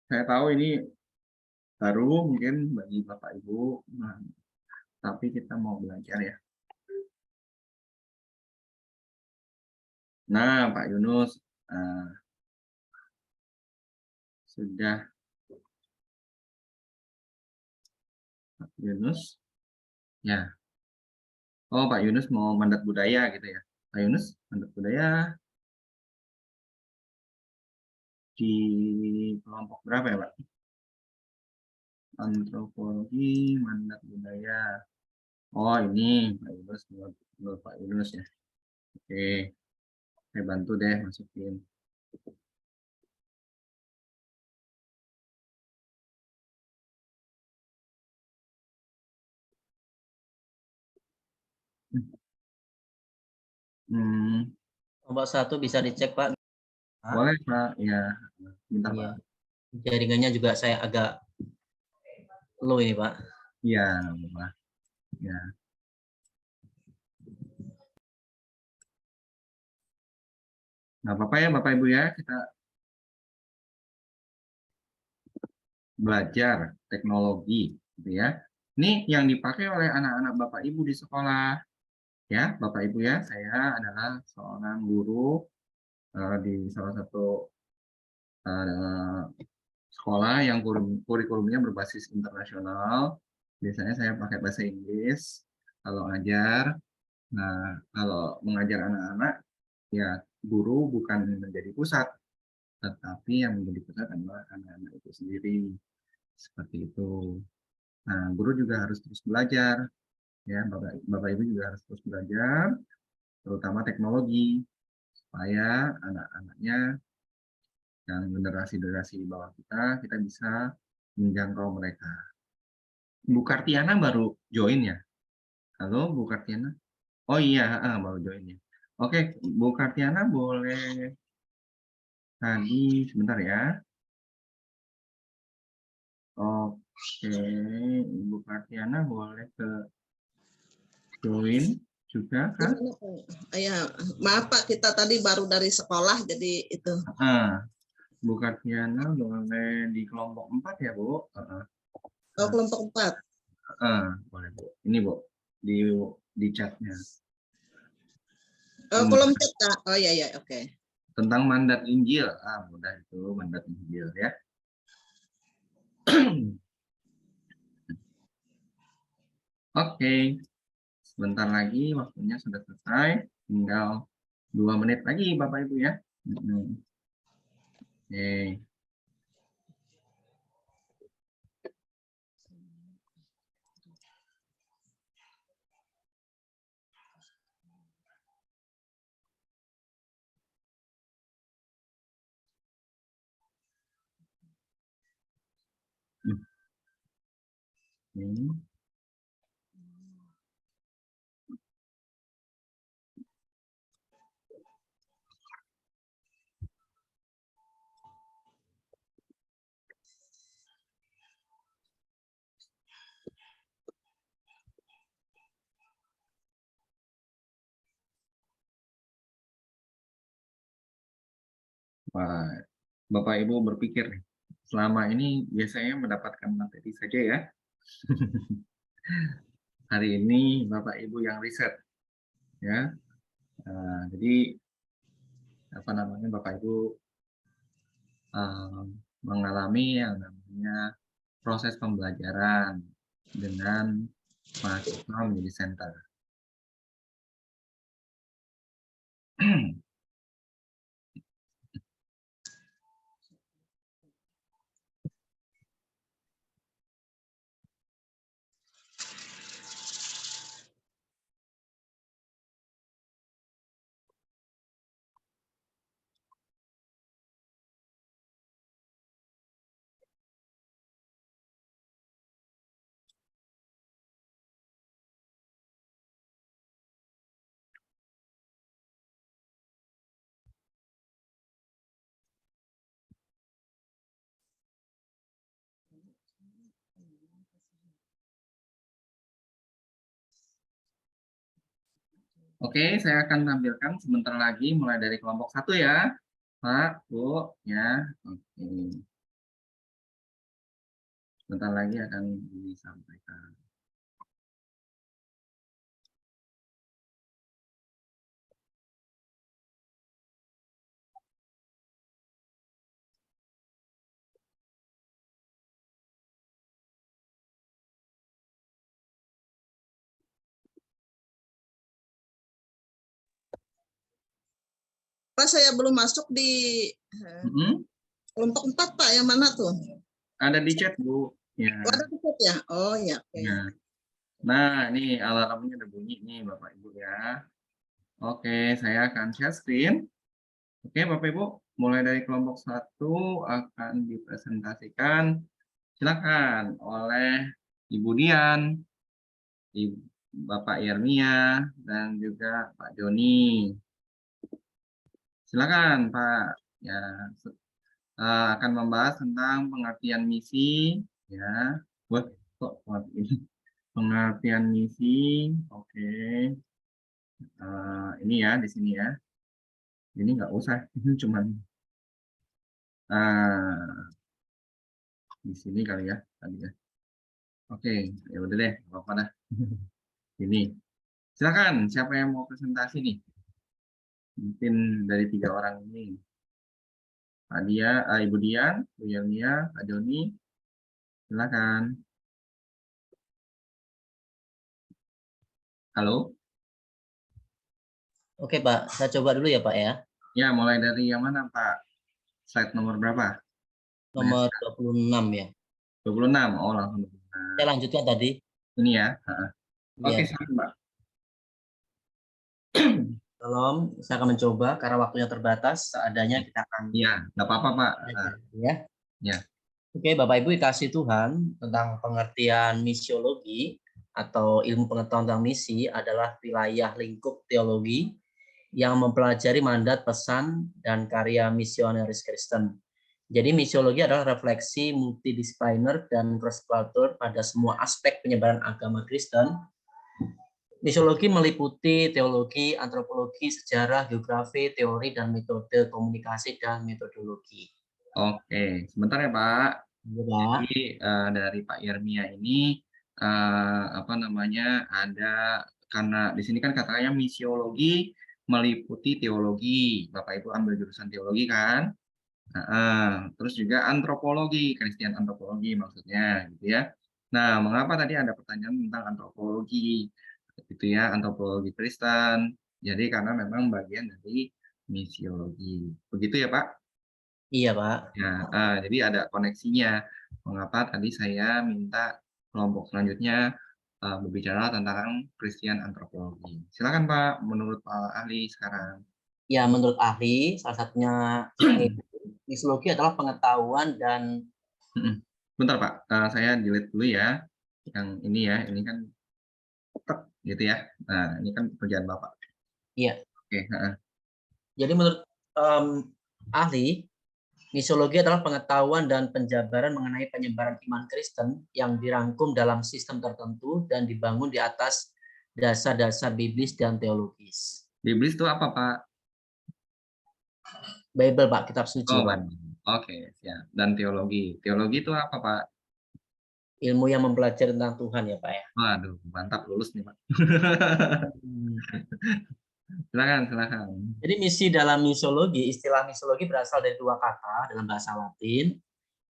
saya tahu ini baru mungkin bagi Bapak Ibu, tapi kita mau belajar ya. Nah, Pak Yunus sudah. Pak Yunus, ya. Oh, Pak Yunus mau mandat budaya gitu ya. Pak Yunus, mandat budaya di kelompok berapa ya Pak? Antropologi, mandat budaya. Oh, ini Pak Yunus, Pak Yunus ya. Oke, saya bantu deh masukin. Kelompok 1 bisa dicek, Pak. Boleh, Pak. Ya, bentar, Iya. Pak. Jaringannya juga saya agak low ini, Pak. Iya, Pak. Ya. Nggak apa-apa ya, Bapak Ibu ya, kita belajar teknologi, gitu ya. Ini yang dipakai oleh anak-anak Bapak Ibu di sekolah. Ya, Bapak Ibu ya, saya adalah seorang guru di salah satu sekolah yang kurikulumnya berbasis internasional. Biasanya saya pakai bahasa Inggris kalau ngajar. Nah, kalau mengajar anak-anak, ya guru bukan menjadi pusat, tetapi yang menjadi pusat adalah anak-anak itu sendiri. Seperti itu. Nah, guru juga harus terus belajar. Ya, Bapak Ibu juga harus terus belajar, terutama teknologi, supaya anak-anaknya yang generasi-generasi di bawah kita bisa menjangkau mereka. Bu Kartiana baru join ya? Halo, Bu Kartiana? Oh iya, baru join ya. Oke, Bu Kartiana boleh tadi sebentar ya. Oke, Ibu Kartiana boleh ke join juga kan? Ya, maaf Pak, kita tadi baru dari sekolah, jadi itu. Bu Kartiana boleh di kelompok 4 ya, Bu? Oh, kelompok 4. Boleh, Bu. Ini, Bu, di chatnya. Oh, belum chat, Kak. Oh iya, iya, oke. Tentang mandat Injil. Mudah itu, mandat Injil ya. Oke. Sebentar lagi waktunya sudah selesai. Tinggal 2 menit lagi, Bapak Ibu ya. Oke. Bapak Ibu berpikir, selama ini biasanya mendapatkan materi saja ya. Hari ini Bapak Ibu yang riset ya. Jadi apa namanya, Bapak Ibu mengalami yang namanya proses pembelajaran dengan mahasiswa menjadi center. Oke, saya akan tampilkan sebentar lagi mulai dari kelompok 1 ya, Pak, Bu, ya. Oke. Sebentar lagi akan disampaikan. Pak, saya belum masuk di kelompok 4, Pak. Yang mana tuh? Ada di chat, Bu. Ya. Oh, ada di chat ya? Oh, ya. Oke. Nah, ini alarmnya udah bunyi nih, Bapak Ibu ya. Oke, saya akan share screen. Oke, Bapak Ibu, mulai dari kelompok 1 akan dipresentasikan. Silakan oleh Ibu Dian, Bapak Yermia dan juga Pak Joni. Silakan Pak. Ya, akan membahas tentang pengertian misi. Ya, buat kok pengertian misi. Oke. Ini ya di sini ya. Ini nggak usah. Ini cuman di sini kali ya tadi ya. Oke, ya udah deh, nggak apa-apa dah. Ini. Silakan, siapa yang mau presentasi nih? Mungkin dari 3 orang ini. Pak Dia, Ibu Dian, Bu Yelmia, Pak Joni. Silakan. Halo? Oke Pak, saya coba dulu ya Pak ya. Ya, mulai dari yang mana Pak? Slide nomor berapa? Nomor 26 ya. 26, oh langsung. Saya lanjutkan tadi. Ini ya. Oke, Iya. silakan Pak. Salam, saya akan mencoba karena waktunya terbatas. Seadanya kita akan. Iya, nggak apa-apa Pak. Ya. Ya. Oke, Bapak Ibu dikasih Tuhan, tentang pengertian misiologi atau ilmu pengetahuan tentang misi adalah wilayah lingkup teologi yang mempelajari mandat, pesan, dan karya misionaris Kristen. Jadi misiologi adalah refleksi multidisipliner dan cross-cultural pada semua aspek penyebaran agama Kristen. Misiologi meliputi teologi, antropologi, sejarah, geografi, teori, dan metode komunikasi dan metodologi. Oke, sebentar ya Pak. Ya. Jadi dari Pak Yermia ini apa namanya ada karena di sini kan katanya misiologi meliputi teologi. Bapak Ibu ambil jurusan teologi kan? Terus juga antropologi, Kristen antropologi maksudnya gitu ya. Nah, mengapa tadi ada pertanyaan tentang antropologi gitu ya, antropologi Kristen. Jadi karena memang bagian dari misiologi. Begitu ya, Pak? Iya, Pak. Ya, jadi ada koneksinya. Mengapa tadi saya minta kelompok selanjutnya berbicara tentang Kristen antropologi. Silakan Pak, menurut Pak ahli sekarang. Ya, menurut ahli, salah satunya misiologi adalah pengetahuan dan. Bentar Pak, saya delete dulu ya. Yang ini ya, ini kan gitu ya. Nah, ini kan kerjaan Bapak. Iya. Oke. Jadi menurut ahli, misiologi adalah pengetahuan dan penjabaran mengenai penyebaran iman Kristen yang dirangkum dalam sistem tertentu dan dibangun di atas dasar-dasar biblis dan teologis. Biblis itu apa, Pak? Bible, Pak, kitab suci, Pak. Oke, siap. Dan teologi. Teologi itu apa, Pak? Ilmu yang mempelajari tentang Tuhan ya, Pak ya. Waduh, mantap lulus nih, Pak. Silakan. Jadi misi dalam misiologi, istilah misiologi berasal dari 2 kata dalam bahasa Latin.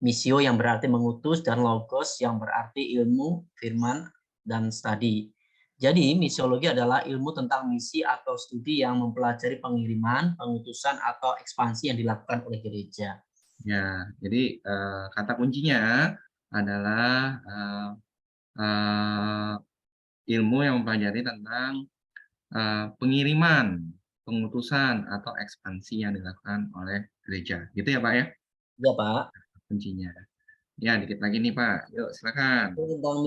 Missio yang berarti mengutus dan logos yang berarti ilmu, firman, dan studi. Jadi misiologi adalah ilmu tentang misi atau studi yang mempelajari pengiriman, pengutusan, atau ekspansi yang dilakukan oleh gereja. Ya, jadi kata kuncinya adalah ilmu yang mempelajari tentang pengiriman, pengutusan, atau ekspansi yang dilakukan oleh gereja. Gitu ya, Pak ya? Iya, Pak. Kuncinya. Ya, dikit lagi nih, Pak. Yuk, silakan. Tentang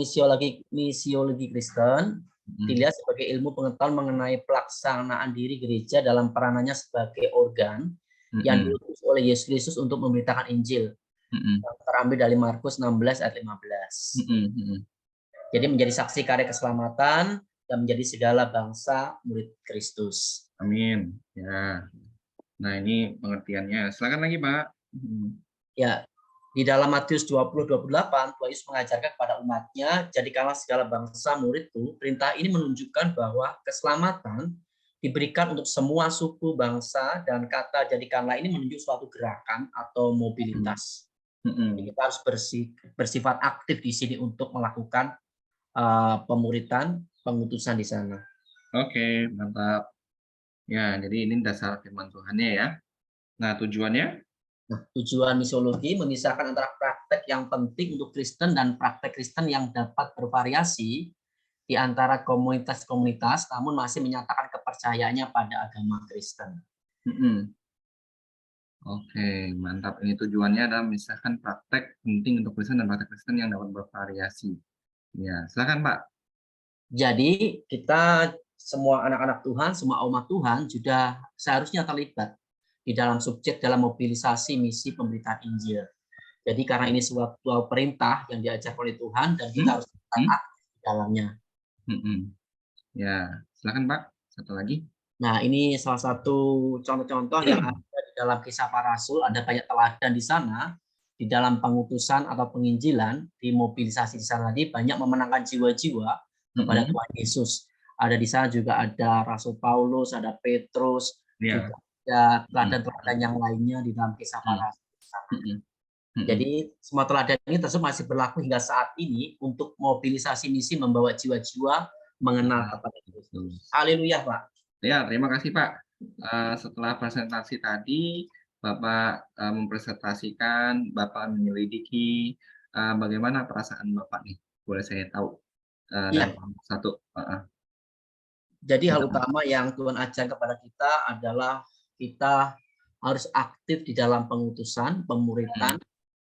misiologi Kristen, dilihat sebagai ilmu pengetahuan mengenai pelaksanaan diri gereja dalam peranannya sebagai organ yang diutus oleh Yesus Kristus untuk memberitakan Injil. Yang terambil dari Markus 16 ayat 15. Jadi menjadi saksi karya keselamatan dan menjadi segala bangsa murid Kristus. Amin. Ya. Nah, ini pengertiannya. Silakan lagi, Pak. Ya, di dalam Matius 20:28, Tuhan Yesus mengajarkan kepada umatnya, jadikanlah segala bangsa muridku. Perintah ini menunjukkan bahwa keselamatan diberikan untuk semua suku, bangsa, dan kata jadikanlah ini menunjuk suatu gerakan atau mobilitas. Jadi kita harus bersifat aktif di sini untuk melakukan pemuritan, pengutusan di sana. Oke, mantap. Ya, jadi ini dasar firman Tuhannya ya. Nah, tujuannya? Nah, tujuan misiologi memisahkan antara praktek yang penting untuk Kristen dan praktek Kristen yang dapat bervariasi di antara komunitas-komunitas, namun masih menyatakan kepercayaannya pada agama Kristen. Oke, mantap. Ini tujuannya adalah memisahkan praktek penting untuk Kristen dan praktek Kristen yang dapat bervariasi. Ya, silakan Pak. Jadi kita semua anak-anak Tuhan, semua umat Tuhan sudah seharusnya terlibat di dalam subjek dalam mobilisasi misi pemberitaan Injil. Jadi karena ini suatu perintah yang diajar oleh Tuhan dan kita harus taat di dalamnya. Ya, silakan Pak. Satu lagi. Nah, ini salah satu contoh-contoh yang ada di dalam Kisah Para Rasul, ada banyak teladan di sana, di dalam pengutusan atau penginjilan, di mobilisasi di sana tadi banyak memenangkan jiwa-jiwa kepada Tuhan Yesus. Ada di sana juga ada Rasul Paulus, ada Petrus, juga ada teladan-teladan yang lainnya di dalam Kisah Para Rasul. Jadi semua teladan ini tersebut masih berlaku hingga saat ini untuk mobilisasi misi membawa jiwa-jiwa mengenal kepada Kristus. Haleluya, Pak. Ya, terima kasih Pak. Setelah presentasi tadi, Bapak mempresentasikan, Bapak menyelidiki, bagaimana perasaan Bapak nih? Boleh saya tahu? Iya. Satu. Jadi hal utama yang Tuhan ajar kepada kita adalah kita harus aktif di dalam pengutusan, pemuridan,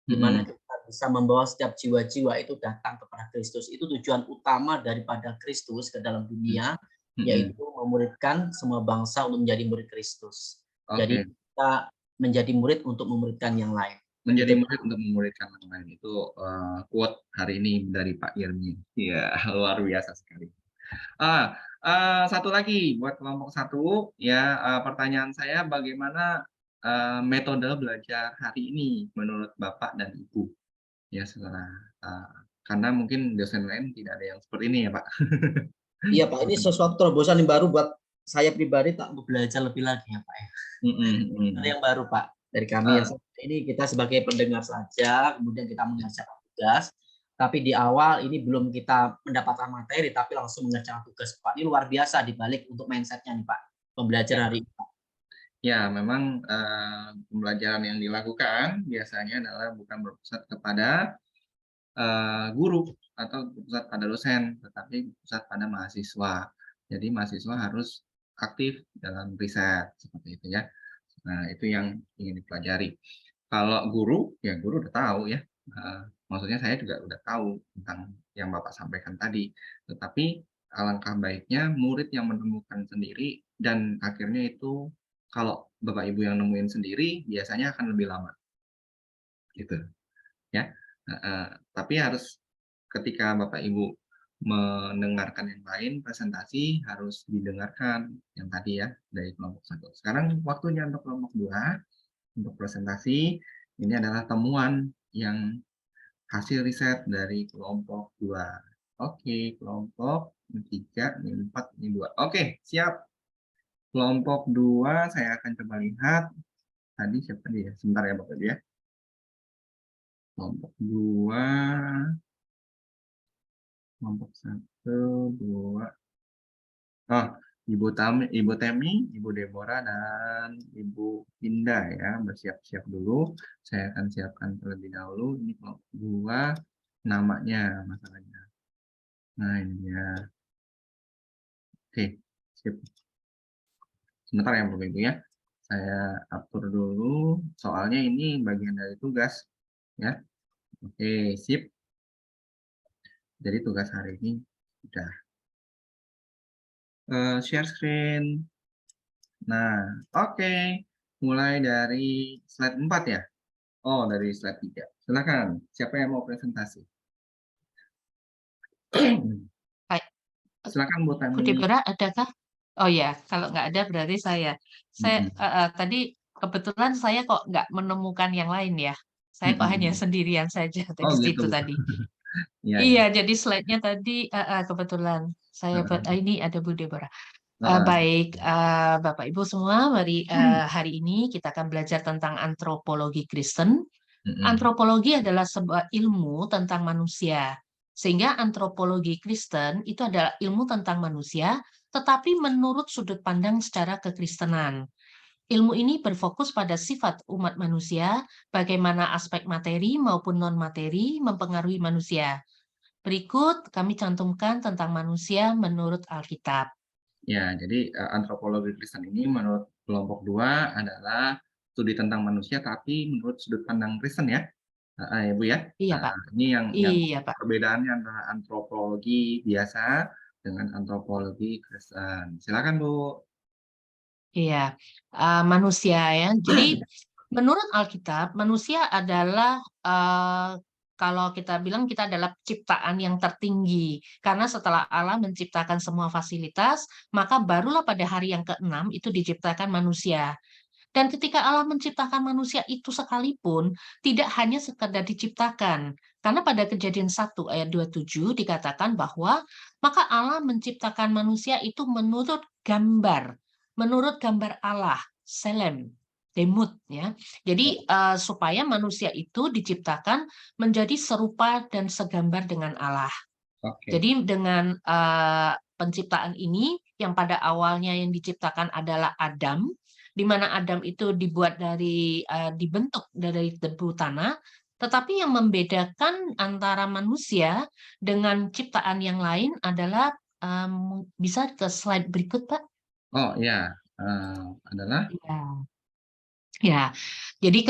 di mana kita bisa membawa setiap jiwa-jiwa itu datang kepada Kristus. Itu tujuan utama daripada Kristus ke dalam dunia, yaitu memuridkan semua bangsa untuk menjadi murid Kristus. Jadi kita menjadi murid untuk memuridkan yang lain. Menjadi murid untuk memuridkan yang lain. Itu quote hari ini dari Pak Yermi. Ya, luar biasa sekali. Satu lagi buat kelompok 1, ya, pertanyaan saya, bagaimana metode belajar hari ini menurut Bapak dan Ibu? Ya, setelah karena mungkin dosen lain tidak ada yang seperti ini ya Pak. Iya Pak, ini sesuatu terobosan yang baru buat saya pribadi, tak mau belajar lebih lagi ya Pak ya. Ada yang baru Pak dari kami. Ini kita sebagai pendengar saja, kemudian kita mengerjakan tugas. Tapi di awal ini belum kita mendapatkan materi, tapi langsung mengerjakan tugas Pak. Ini luar biasa dibalik untuk mindsetnya nih Pak, pembelajaran hari ini Pak. Ya, memang pembelajaran yang dilakukan biasanya adalah bukan berpusat kepada guru atau berpusat pada dosen, tetapi berpusat pada mahasiswa. Jadi mahasiswa harus aktif dalam riset seperti itu ya. Nah, itu yang ingin dipelajari. Kalau guru, ya guru udah tahu ya. Maksudnya saya juga udah tahu tentang yang Bapak sampaikan tadi. Tetapi alangkah baiknya murid yang menemukan sendiri, dan akhirnya itu kalau Bapak Ibu yang nemuin sendiri biasanya akan lebih lama. Gitu. Ya. Tapi harus ketika Bapak Ibu mendengarkan yang lain, presentasi harus didengarkan yang tadi ya dari kelompok 1. Sekarang waktunya untuk kelompok 2 untuk presentasi. Ini adalah temuan yang hasil riset dari kelompok 2. Oke, kelompok 3, ini 4, ini 2. Oke, siap. Kelompok 2 saya akan coba lihat. Tadi siapa dia? Sebentar ya Bapak ya. Kelompok 2. Kelompok 1, 2. Oh, Ibu Temi, Ibu Deborah, dan Ibu Indah ya, bersiap-siap dulu. Saya akan siapkan terlebih dahulu. Ini kelompok 2, namanya masalahnya. Nah, ini dia. Oke, sip. Sebentar ya Bapak Ibu ya. Saya atur dulu, soalnya ini bagian dari tugas ya. Oke, sip. Jadi tugas hari ini sudah share screen. Nah, oke. Mulai dari slide 4 ya. Oh, dari slide 3. Silakan. Siapa yang mau presentasi? Silakan Bu Tami. Bu Deborah, adakah? Oh ya, kalau nggak ada berarti saya. Tadi kebetulan saya kok nggak menemukan yang lain ya. Saya kok hanya sendirian saja Oh, di gitu. situ tadi. Ya, Iya, jadi slide-nya tadi kebetulan saya ini ada Bu Deborah. Baik, Bapak Ibu semua, mari hari ini kita akan belajar tentang antropologi Kristen. Antropologi adalah sebuah ilmu tentang manusia. Sehingga antropologi Kristen itu adalah ilmu tentang manusia, tetapi menurut sudut pandang secara kekristenan. Ilmu ini berfokus pada sifat umat manusia, bagaimana aspek materi maupun non-materi mempengaruhi manusia. Berikut kami cantumkan tentang manusia menurut Alkitab. Ya, jadi antropologi Kristen ini menurut kelompok 2 adalah studi tentang manusia, tapi menurut sudut pandang Kristen ya. Ya Bu ya. Iya Pak. Ini yang Iya Pak. perbedaannya antara antropologi biasa dengan antropologi Kristen? Silakan Bu. Iya, manusia ya. Jadi menurut Alkitab, manusia adalah kalau kita bilang kita adalah ciptaan yang tertinggi. Karena setelah Allah menciptakan semua fasilitas, maka barulah pada hari yang ke-6 itu diciptakan manusia. Dan ketika Allah menciptakan manusia itu sekalipun, tidak hanya sekadar diciptakan. Karena pada Kejadian 1 ayat 27 dikatakan bahwa maka Allah menciptakan manusia itu menurut gambar Allah, Selem, Demut ya. Jadi supaya manusia itu diciptakan menjadi serupa dan segambar dengan Allah. Jadi dengan penciptaan ini yang pada awalnya yang diciptakan adalah Adam, di mana Adam itu dibentuk dari debu tanah, tetapi yang membedakan antara manusia dengan ciptaan yang lain adalah bisa ke slide berikut, Pak? Oh ya, adalah Ya, jadi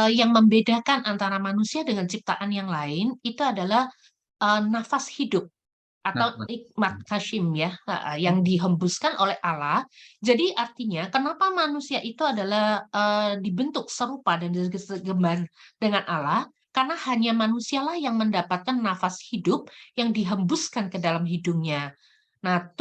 yang membedakan antara manusia dengan ciptaan yang lain itu adalah nafas hidup atau ikmat kashim ya, yang dihembuskan oleh Allah. Jadi artinya kenapa manusia itu adalah dibentuk serupa dan segambar dengan Allah? Karena hanya manusialah yang mendapatkan nafas hidup yang dihembuskan ke dalam hidungnya. Nah,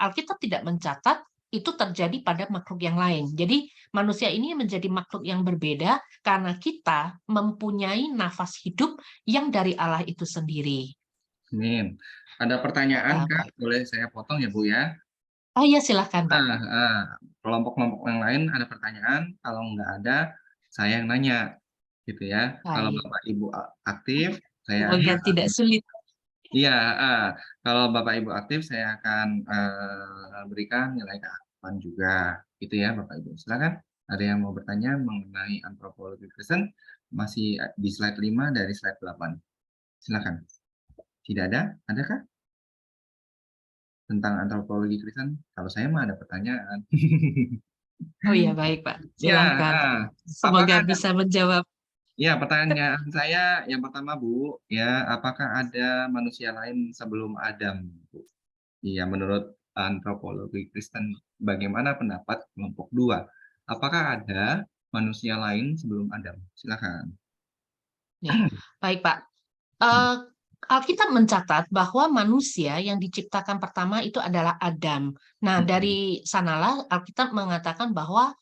Alkitab tidak mencatat itu terjadi pada makhluk yang lain. Jadi manusia ini menjadi makhluk yang berbeda karena kita mempunyai nafas hidup yang dari Allah itu sendiri. Amin. Ada pertanyaan, Kak? Boleh saya potong ya, Bu ya? Oh iya, silahkan, Pak. Kelompok-kelompok yang lain ada pertanyaan, kalau nggak ada, saya yang nanya, gitu ya. Kalau Bapak Ibu aktif, saya semoga tidak sulit. Iya, kalau Bapak Ibu aktif, saya akan berikan nilai keaktifan juga, gitu ya, Bapak Ibu. Silakan. Ada yang mau bertanya mengenai antropologi Kristen? Masih di slide 5 dari slide 8. Silakan. Tidak ada? Adakah? Tentang antropologi Kristen? Kalau saya mah ada pertanyaan. Oh iya, baik Pak. Silakan. Ya, Semoga bisa menjawab. Ya, pertanyaan saya yang pertama, Bu, ya, apakah ada manusia lain sebelum Adam, Bu? Iya, menurut antropologi Kristen, bagaimana pendapat kelompok 2? Apakah ada manusia lain sebelum Adam? Silakan. Ya, baik Pak. Alkitab mencatat bahwa manusia yang diciptakan pertama itu adalah Adam. Nah, dari sanalah Alkitab mengatakan bahwa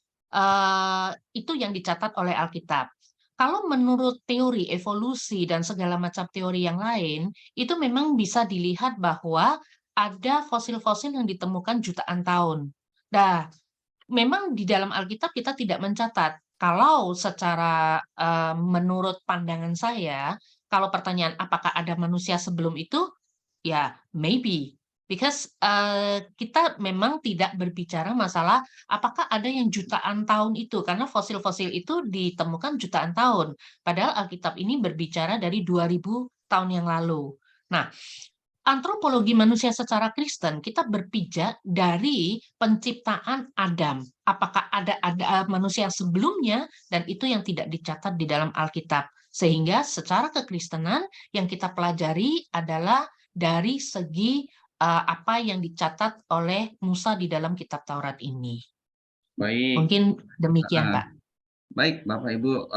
itu yang dicatat oleh Alkitab. Kalau menurut teori evolusi dan segala macam teori yang lain, itu memang bisa dilihat bahwa ada fosil-fosil yang ditemukan jutaan tahun. Nah, memang di dalam Alkitab kita tidak mencatat. Kalau secara menurut pandangan saya, kalau pertanyaan apakah ada manusia sebelum itu, ya maybe. Because kita memang tidak berbicara masalah apakah ada yang jutaan tahun itu, karena fosil-fosil itu ditemukan jutaan tahun. Padahal Alkitab ini berbicara dari 2000 tahun yang lalu. Nah, antropologi manusia secara Kristen, kita berpijak dari penciptaan Adam. Apakah ada manusia sebelumnya, dan itu yang tidak dicatat di dalam Alkitab. Sehingga secara kekristenan yang kita pelajari adalah dari segi apa yang dicatat oleh Musa di dalam kitab Taurat ini. Baik. Mungkin demikian, Pak. Baik, Bapak Ibu.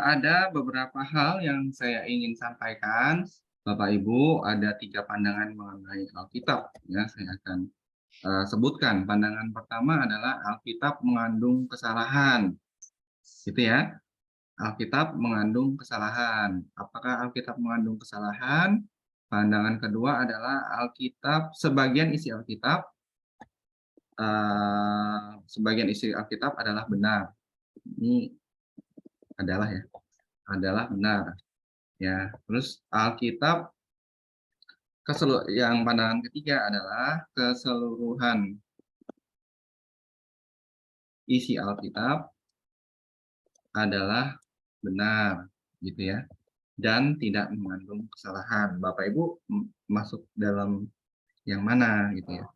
Ada beberapa hal yang saya ingin sampaikan. Bapak Ibu, ada 3 pandangan mengenai Alkitab. Ya, saya akan sebutkan. Pandangan pertama adalah Alkitab mengandung kesalahan. Gitu ya. Alkitab mengandung kesalahan. Apakah Alkitab mengandung kesalahan? Pandangan kedua adalah Alkitab, sebagian isi Alkitab adalah benar. Ini adalah benar. Ya, terus Alkitab yang pandangan ketiga adalah keseluruhan isi Alkitab adalah benar, gitu ya, dan tidak mengandung kesalahan. Bapak Ibu masuk dalam yang mana, gitu ya?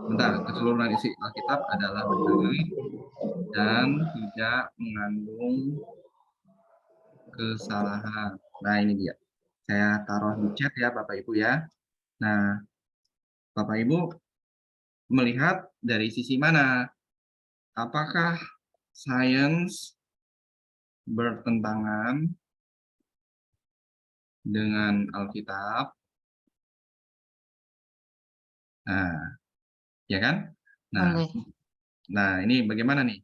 Bentar, keseluruhan isi Alkitab adalah benar dan tidak mengandung kesalahan. Nah, ini dia. Saya taruh di chat ya, Bapak Ibu ya. Nah, Bapak Ibu melihat dari sisi mana? Apakah sains bertentangan dengan Alkitab? Nah, ya kan? Nah, Boleh. ini bagaimana nih?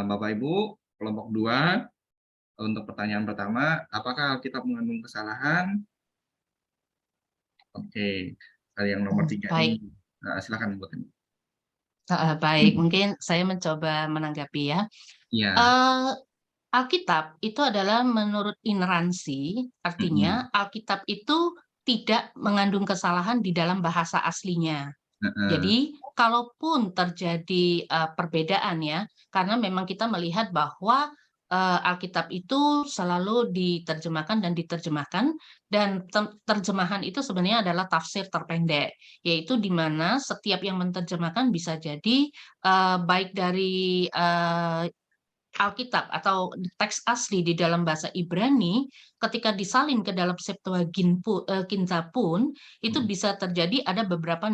Bapak Ibu, kelompok 2, untuk pertanyaan pertama, apakah Alkitab mengandung kesalahan? Oke, yang nomor 3 Baik. ini. Silakan Bu Temi. Baik, mungkin saya mencoba menanggapi ya. Iya. Alkitab itu adalah menurut ineransi, artinya Alkitab itu tidak mengandung kesalahan di dalam bahasa aslinya. Jadi, kalaupun terjadi perbedaan ya, karena memang kita melihat bahwa Alkitab itu selalu diterjemahkan dan terjemahan itu sebenarnya adalah tafsir terpendek, yaitu di mana setiap yang menerjemahkan bisa jadi baik dari Alkitab atau teks asli di dalam bahasa Ibrani, ketika disalin ke dalam Septuaginta pun, itu bisa terjadi ada beberapa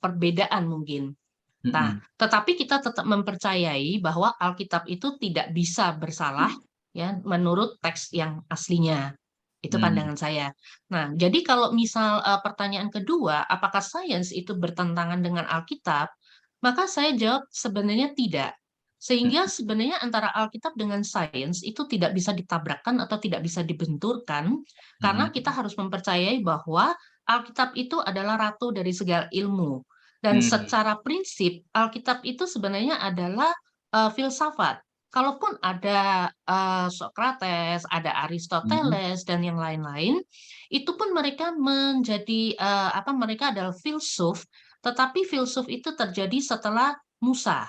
perbedaan mungkin. Nah, tetapi kita tetap mempercayai bahwa Alkitab itu tidak bisa bersalah ya menurut teks yang aslinya. Itu pandangan saya. Nah, jadi kalau misal pertanyaan kedua, apakah sains itu bertentangan dengan Alkitab? Maka saya jawab sebenarnya tidak. Sehingga sebenarnya antara Alkitab dengan sains itu tidak bisa ditabrakkan atau tidak bisa dibenturkan, karena kita harus mempercayai bahwa Alkitab itu adalah ratu dari segala ilmu. Dan secara prinsip, Alkitab itu sebenarnya adalah filsafat. Kalaupun ada Sokrates, ada Aristoteles, dan yang lain-lain, itu pun mereka menjadi mereka adalah filsuf, tetapi filsuf itu terjadi setelah Musa.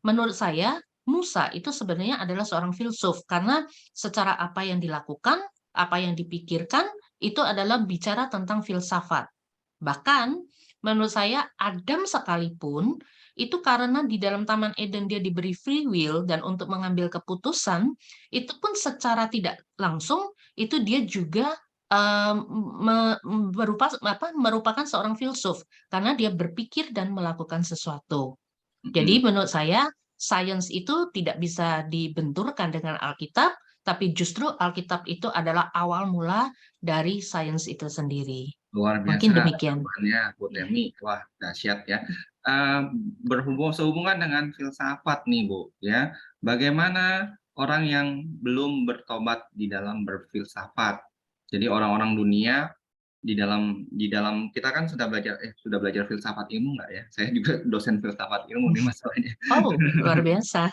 Menurut saya, Musa itu sebenarnya adalah seorang filsuf karena secara apa yang dilakukan, apa yang dipikirkan, itu adalah bicara tentang filsafat. Bahkan menurut saya Adam sekalipun itu karena di dalam Taman Eden dia diberi free will dan untuk mengambil keputusan, itu pun secara tidak langsung itu dia juga merupakan seorang filsuf karena dia berpikir dan melakukan sesuatu. Jadi menurut saya sains itu tidak bisa dibenturkan dengan Alkitab, tapi justru Alkitab itu adalah awal mula dari sains itu sendiri. Luar biasa Mungkin demikian. jawabannya, Bu Temi. Wah, dahsyat ya. Sehubungan dengan filsafat nih, Bu, ya. Bagaimana orang yang belum bertobat di dalam berfilsafat? Jadi orang-orang dunia di dalam kita kan sudah belajar filsafat ilmu nggak ya? Saya juga dosen filsafat ilmu nih masalahnya. Oh, luar biasa.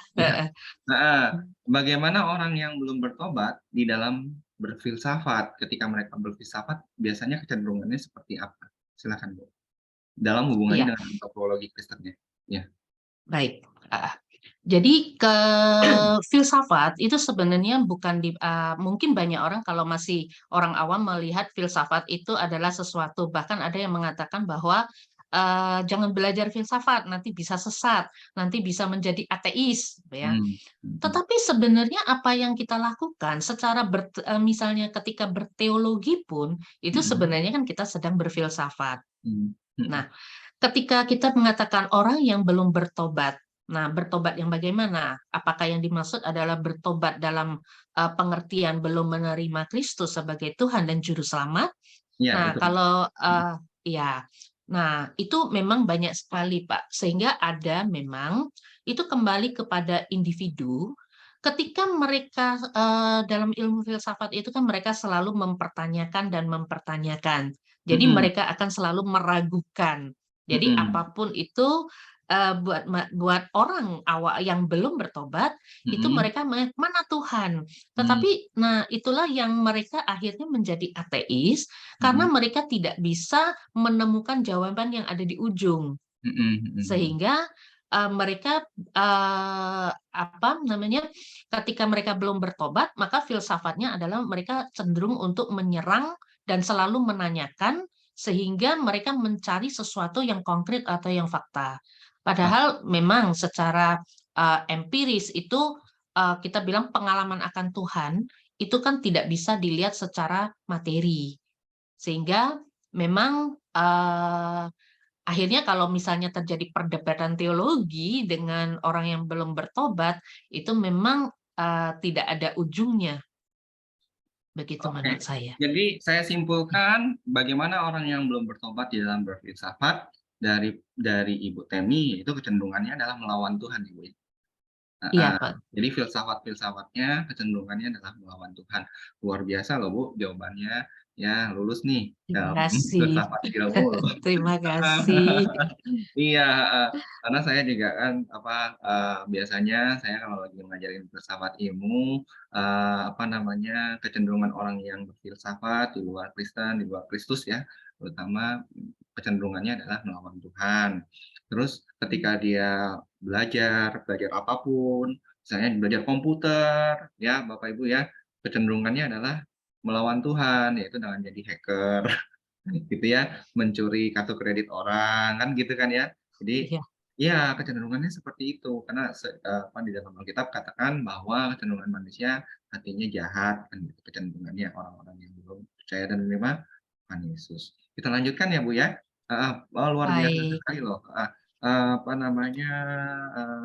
Bagaimana orang yang belum bertobat di dalam berfilsafat, ketika mereka berfilsafat biasanya kecenderungannya seperti apa? Silakan Bu. Dalam hubungannya dengan antropologi Kristennya. Ya. Baik. Jadi ke filsafat itu sebenarnya bukan mungkin banyak orang kalau masih orang awam melihat filsafat itu adalah sesuatu, bahkan ada yang mengatakan bahwa jangan belajar filsafat, nanti bisa sesat, nanti bisa menjadi ateis, ya. Tetapi sebenarnya apa yang kita lakukan secara misalnya ketika berteologi pun itu sebenarnya kan kita sedang berfilsafat. Nah, ketika kita mengatakan orang yang belum bertobat, nah bertobat yang bagaimana? Apakah yang dimaksud adalah bertobat dalam pengertian belum menerima Kristus sebagai Tuhan dan Juru Selamat? Ya, nah, betul. kalau nah itu memang banyak sekali Pak, sehingga ada memang itu kembali kepada individu. Ketika mereka dalam ilmu filsafat itu kan mereka selalu mempertanyakan dan mempertanyakan. Jadi mereka akan selalu meragukan. Jadi apapun itu buat orang awal yang belum bertobat itu mereka mana Tuhan. Tetapi nah itulah yang mereka akhirnya menjadi ateis karena mereka tidak bisa menemukan jawaban yang ada di ujung. Sehingga mereka ketika mereka belum bertobat, maka filsafatnya adalah mereka cenderung untuk menyerang dan selalu menanyakan sehingga mereka mencari sesuatu yang konkret atau yang fakta. Padahal memang secara empiris itu kita bilang pengalaman akan Tuhan itu kan tidak bisa dilihat secara materi. Sehingga memang akhirnya kalau misalnya terjadi perdebatan teologi dengan orang yang belum bertobat, itu memang tidak ada ujungnya. Begitu menurut saya. Jadi saya simpulkan bagaimana orang yang belum bertobat di dalam berfilsafat dari Ibu Temi itu kecenderungannya adalah melawan Tuhan, Ibu. Iya, Pak. Jadi filsafat-filsafatnya kecenderungannya adalah melawan Tuhan. Luar biasa loh, Bu, jawabannya. Ya, lulus nih. Terima kasih. Filsafat ilmu loh. Terima kasih. Iya, karena saya juga kan biasanya saya kalau lagi ngajarin filsafat ilmu, kecenderungan orang yang berfilsafat di luar Kristen, di luar Kristus ya, terutama kecenderungannya adalah melawan Tuhan. Terus ketika dia belajar apapun, misalnya belajar komputer, ya Bapak Ibu ya, kecenderungannya adalah melawan Tuhan, yaitu dengan jadi hacker, gitu ya, mencuri kartu kredit orang, kan gitu kan ya. Jadi ya kecenderungannya seperti itu, karena di dalam Alkitab katakan bahwa kecenderungan manusia hatinya jahat, kan gitu, kecenderungannya orang-orang yang belum percaya dan menerima Tuhan Yesus. Kita lanjutkan ya Bu ya. Luar biasa sekali loh.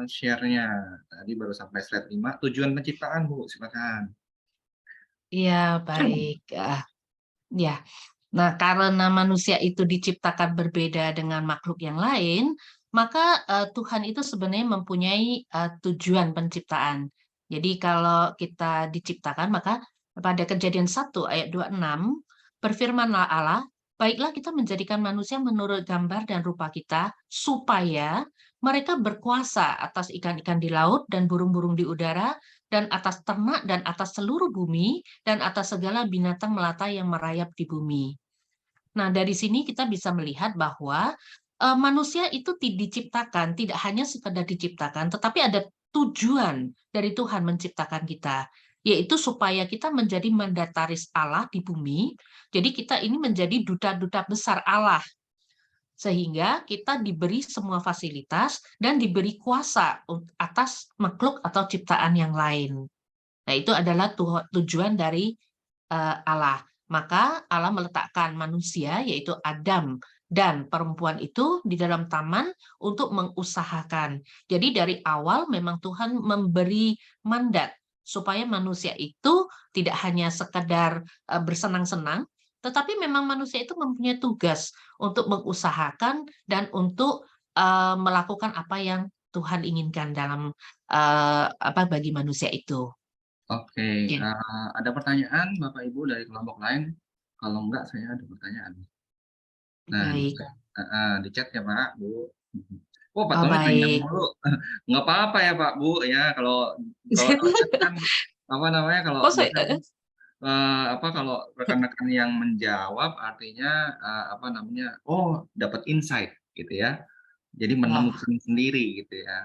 Share-nya tadi baru sampai slide 5, tujuan penciptaan Bu, silakan. Iya, baik. Ya. Nah, karena manusia itu diciptakan berbeda dengan makhluk yang lain, maka Tuhan itu sebenarnya mempunyai tujuan penciptaan. Jadi kalau kita diciptakan, maka pada Kejadian 1 ayat 26, berfirmanlah Allah, baiklah kita menjadikan manusia menurut gambar dan rupa kita, supaya mereka berkuasa atas ikan-ikan di laut dan burung-burung di udara, dan atas ternak dan atas seluruh bumi, dan atas segala binatang melata yang merayap di bumi. Nah, dari sini kita bisa melihat bahwa manusia itu diciptakan, tidak hanya sekedar diciptakan, tetapi ada tujuan dari Tuhan menciptakan kita, yaitu supaya kita menjadi mandataris Allah di bumi. Jadi kita ini menjadi duta-duta besar Allah, sehingga kita diberi semua fasilitas dan diberi kuasa atas makhluk atau ciptaan yang lain. Nah, itu adalah tujuan dari Allah. Maka Allah meletakkan manusia, yaitu Adam dan perempuan itu di dalam taman untuk mengusahakan. Jadi dari awal memang Tuhan memberi mandat supaya manusia itu tidak hanya sekedar bersenang-senang, tetapi memang manusia itu mempunyai tugas untuk mengusahakan dan untuk melakukan apa yang Tuhan inginkan dalam bagi manusia itu. Oke, ada pertanyaan Bapak Ibu dari kelompok lain? Kalau enggak, saya ada pertanyaan. Nah, di chat ya Pak, Bu. Oh, Pak Tommy panjang mulu. Nggak apa-apa ya Pak, Bu. Ya, kalau kan kalau rekan-rekan yang menjawab artinya dapat insight gitu ya. Jadi menemukan sendiri gitu ya.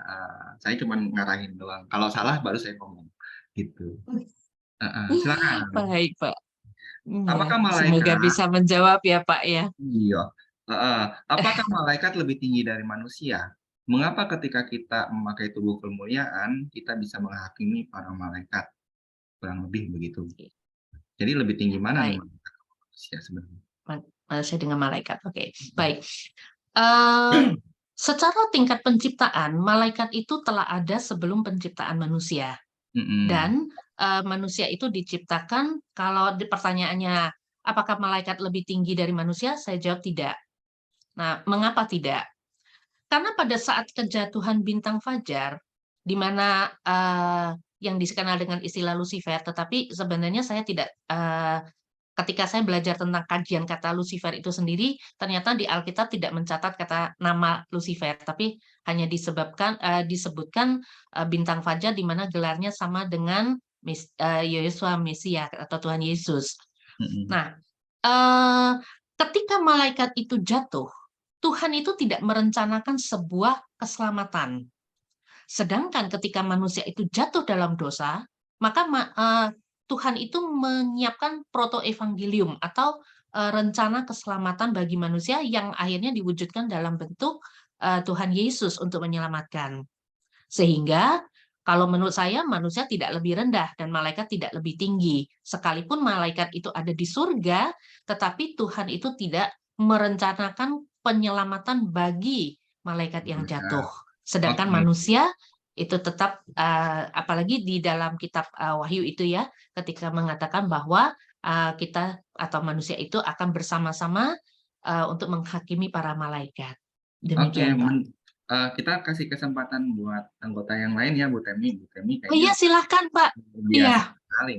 Saya cuma ngarahin doang. Kalau salah baru saya ngomong gitu. Silakan. Baik, Pak. Apakah malaikat semoga bisa menjawab ya, Pak ya. Iya. Apakah malaikat lebih tinggi dari manusia? Mengapa ketika kita memakai tubuh kemuliaan kita bisa menghakimi para malaikat? Kurang lebih begitu. Jadi lebih tinggi mana nih manusia sebenarnya? Manusia dengan malaikat. Oke. Baik. Secara tingkat penciptaan, malaikat itu telah ada sebelum penciptaan manusia. Dan manusia itu diciptakan, kalau pertanyaannya apakah malaikat lebih tinggi dari manusia, saya jawab tidak. Nah, mengapa tidak? Karena pada saat kejatuhan bintang fajar, di mana yang dikenal dengan istilah Lucifer, tetapi sebenarnya saya tidak, ketika saya belajar tentang kajian kata Lucifer itu sendiri, ternyata di Alkitab tidak mencatat kata nama Lucifer, tapi hanya disebutkan bintang fajar di mana gelarnya sama dengan Yeshua Mesia atau Tuhan Yesus. Nah, ketika malaikat itu jatuh, Tuhan itu tidak merencanakan sebuah keselamatan. Sedangkan ketika manusia itu jatuh dalam dosa, maka Tuhan itu menyiapkan proto-evangelium atau rencana keselamatan bagi manusia yang akhirnya diwujudkan dalam bentuk Tuhan Yesus untuk menyelamatkan. Sehingga kalau menurut saya manusia tidak lebih rendah dan malaikat tidak lebih tinggi. Sekalipun malaikat itu ada di surga, tetapi Tuhan itu tidak merencanakan penyelamatan bagi malaikat yang jatuh. Sedangkan Oke. manusia itu tetap, apalagi di dalam kitab Wahyu itu ya, ketika mengatakan bahwa kita atau manusia itu akan bersama-sama untuk menghakimi para malaikat. Oke, Demikian, Pak. kita kasih kesempatan buat anggota yang lain ya, Bu Temi. Bu Temi Oh iya, kayaknya silahkan, Pak. biasa Iya, sekali.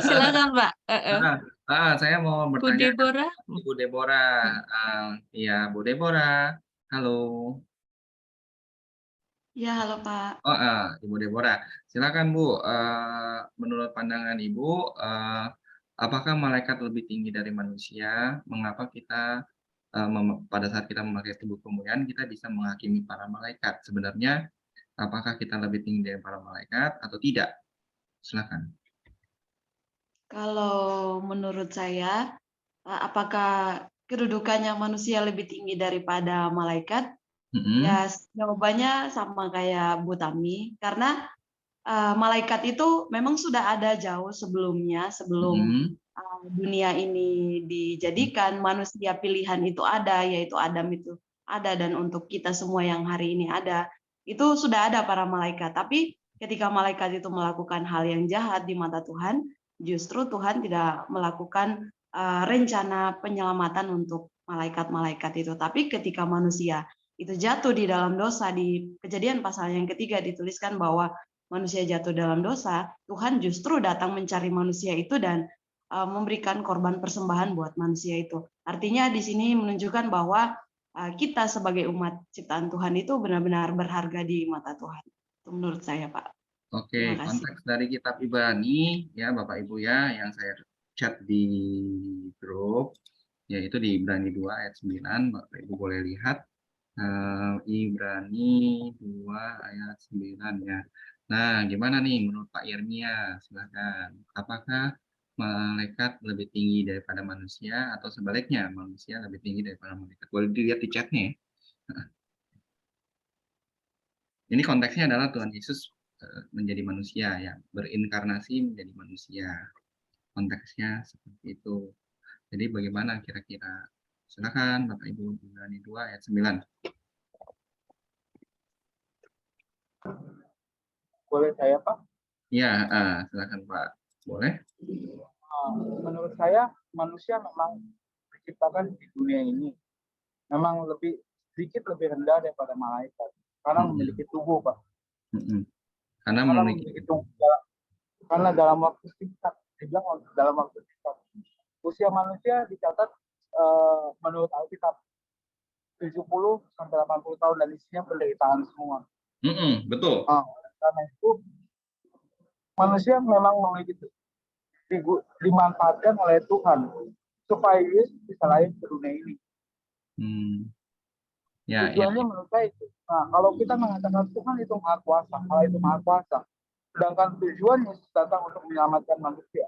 silakan, Pak. Saya mau Bu bertanya ke Deborah. Ibu Deborah. Iya, Bu Deborah. Halo. Ya, halo Pak. Oh, Ibu Deborah. Silakan Bu. Menurut pandangan Ibu, apakah malaikat lebih tinggi dari manusia? Mengapa kita pada saat kita memakai tubuh kemuliaan kita bisa menghakimi para malaikat? Sebenarnya apakah kita lebih tinggi dari para malaikat atau tidak? Silakan. Kalau menurut saya, apakah kedudukannya manusia lebih tinggi daripada malaikat? Ya, jawabannya sama kayak Bu Tami, karena malaikat itu memang sudah ada jauh sebelumnya, sebelum dunia ini dijadikan, manusia pilihan itu ada, yaitu Adam itu ada, dan untuk kita semua yang hari ini ada, itu sudah ada para malaikat. Tapi ketika malaikat itu melakukan hal yang jahat di mata Tuhan, justru Tuhan tidak melakukan rencana penyelamatan untuk malaikat-malaikat itu. Tapi ketika manusia itu jatuh di dalam dosa, di Kejadian pasal yang ketiga dituliskan bahwa manusia jatuh dalam dosa, Tuhan justru datang mencari manusia itu dan memberikan korban persembahan buat manusia itu. Artinya di sini menunjukkan bahwa kita sebagai umat ciptaan Tuhan itu benar-benar berharga di mata Tuhan. Itu menurut saya, Pak. Oke, Terima kasih. konteks dari kitab Ibrani ya Bapak Ibu ya, yang saya chat di grup, yaitu di Ibrani 2 ayat 9, Bapak Ibu boleh lihat. Ibrani 2 ayat 9 ya. Nah, gimana nih menurut Pak Yernia? Silakan. Apakah malaikat lebih tinggi daripada manusia atau sebaliknya manusia lebih tinggi daripada malaikat? Boleh dilihat di chatnya ya. Ini konteksnya adalah Tuhan Yesus menjadi manusia ya, berinkarnasi menjadi manusia. Konteksnya seperti itu. Jadi bagaimana kira-kira? Silakan Bapak Ibu, Ibrani 2 ayat 9. Boleh saya, Pak? Ya, silakan Pak. Boleh? Menurut saya, manusia memang diciptakan di dunia ini memang sedikit lebih rendah daripada malaikat karena memiliki tubuh, Pak. Karena memiliki tubuh. Karena dalam waktu singkat, dibilang dalam waktu singkat, usia manusia dicatat menurut Alkitab 70 sampai 80 tahun dan isinya penderitaan semua. Betul. Karena itu manusia memang memiliki dimanfaatkan oleh Tuhan supaya Yesus bisa lahir ke dunia ini. Tujuannya menurut saya itu. Nah, kalau kita mengatakan Tuhan itu maha kuasa, Allah itu maha kuasa, sedangkan tujuan Yesus datang untuk menyelamatkan manusia.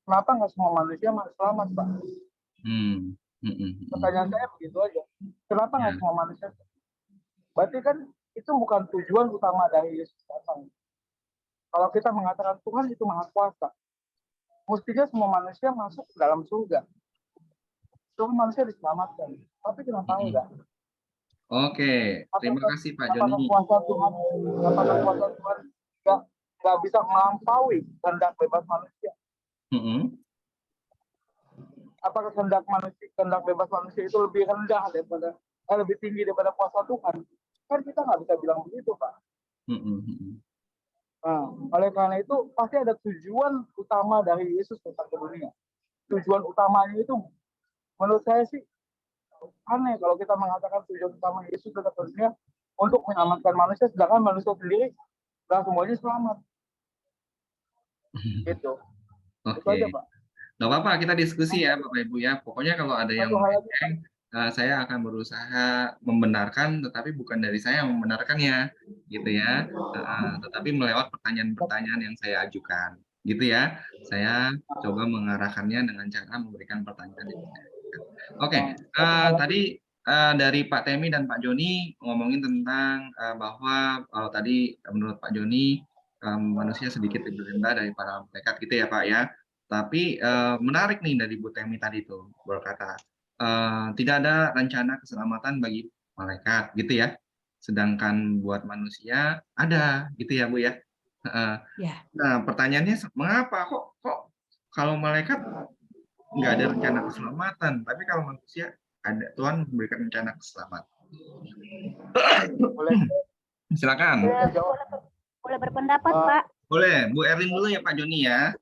Kenapa nggak semua manusia selamat, Pak? Pertanyaan saya begitu aja. Kenapa nggak semua manusia? Berarti kan itu bukan tujuan utama dari Yesus datang. Kalau kita mengatakan Tuhan itu maha kuasa, mestinya semua manusia masuk ke dalam surga. Semua manusia diselamatkan. Tapi kenapa enggak? Oke, terima kasih Pak Joni. Apakah kuasa Tuhan nggak bisa melampaui kehendak bebas manusia? Apakah kehendak bebas manusia itu lebih rendah daripada lebih tinggi daripada kuasa Tuhan? Kan kita nggak bisa bilang begitu, Pak. Nah, oleh karena itu pasti ada tujuan utama dari Yesus datang ke dunia. Tujuan utamanya itu menurut saya sih aneh kalau kita mengatakan tujuan utama Yesus datang ke dunia untuk menyelamatkan manusia, sedangkan manusia sendiri nggak semuanya selamat. Gitu. Oke. Itu aja, Pak. Nggak apa-apa, kita diskusi ya Bapak Ibu ya. Pokoknya kalau ada yang melenceng, saya akan berusaha membenarkan, tetapi bukan dari saya yang membenarkannya, gitu ya. Tetapi melewat pertanyaan-pertanyaan yang saya ajukan, gitu ya. Saya coba mengarahkannya dengan cara memberikan pertanyaan. Oke, tadi dari Pak Temi dan Pak Joni ngomongin tentang bahwa kalau tadi menurut Pak Joni manusia sedikit lebih rendah dari para malaikat gitu ya Pak ya. Tapi menarik nih dari Bu Temi tadi tuh berkata tidak ada rencana keselamatan bagi malaikat, gitu ya. Sedangkan buat manusia ada, gitu ya Bu ya. Ya. Nah, pertanyaannya mengapa kok kalau malaikat nggak ada rencana keselamatan, tapi kalau manusia ada, Tuhan memberikan rencana keselamatan. Silakan. Boleh berpendapat, Pak? Boleh, Bu Erlin dulu ya Pak Joni ya.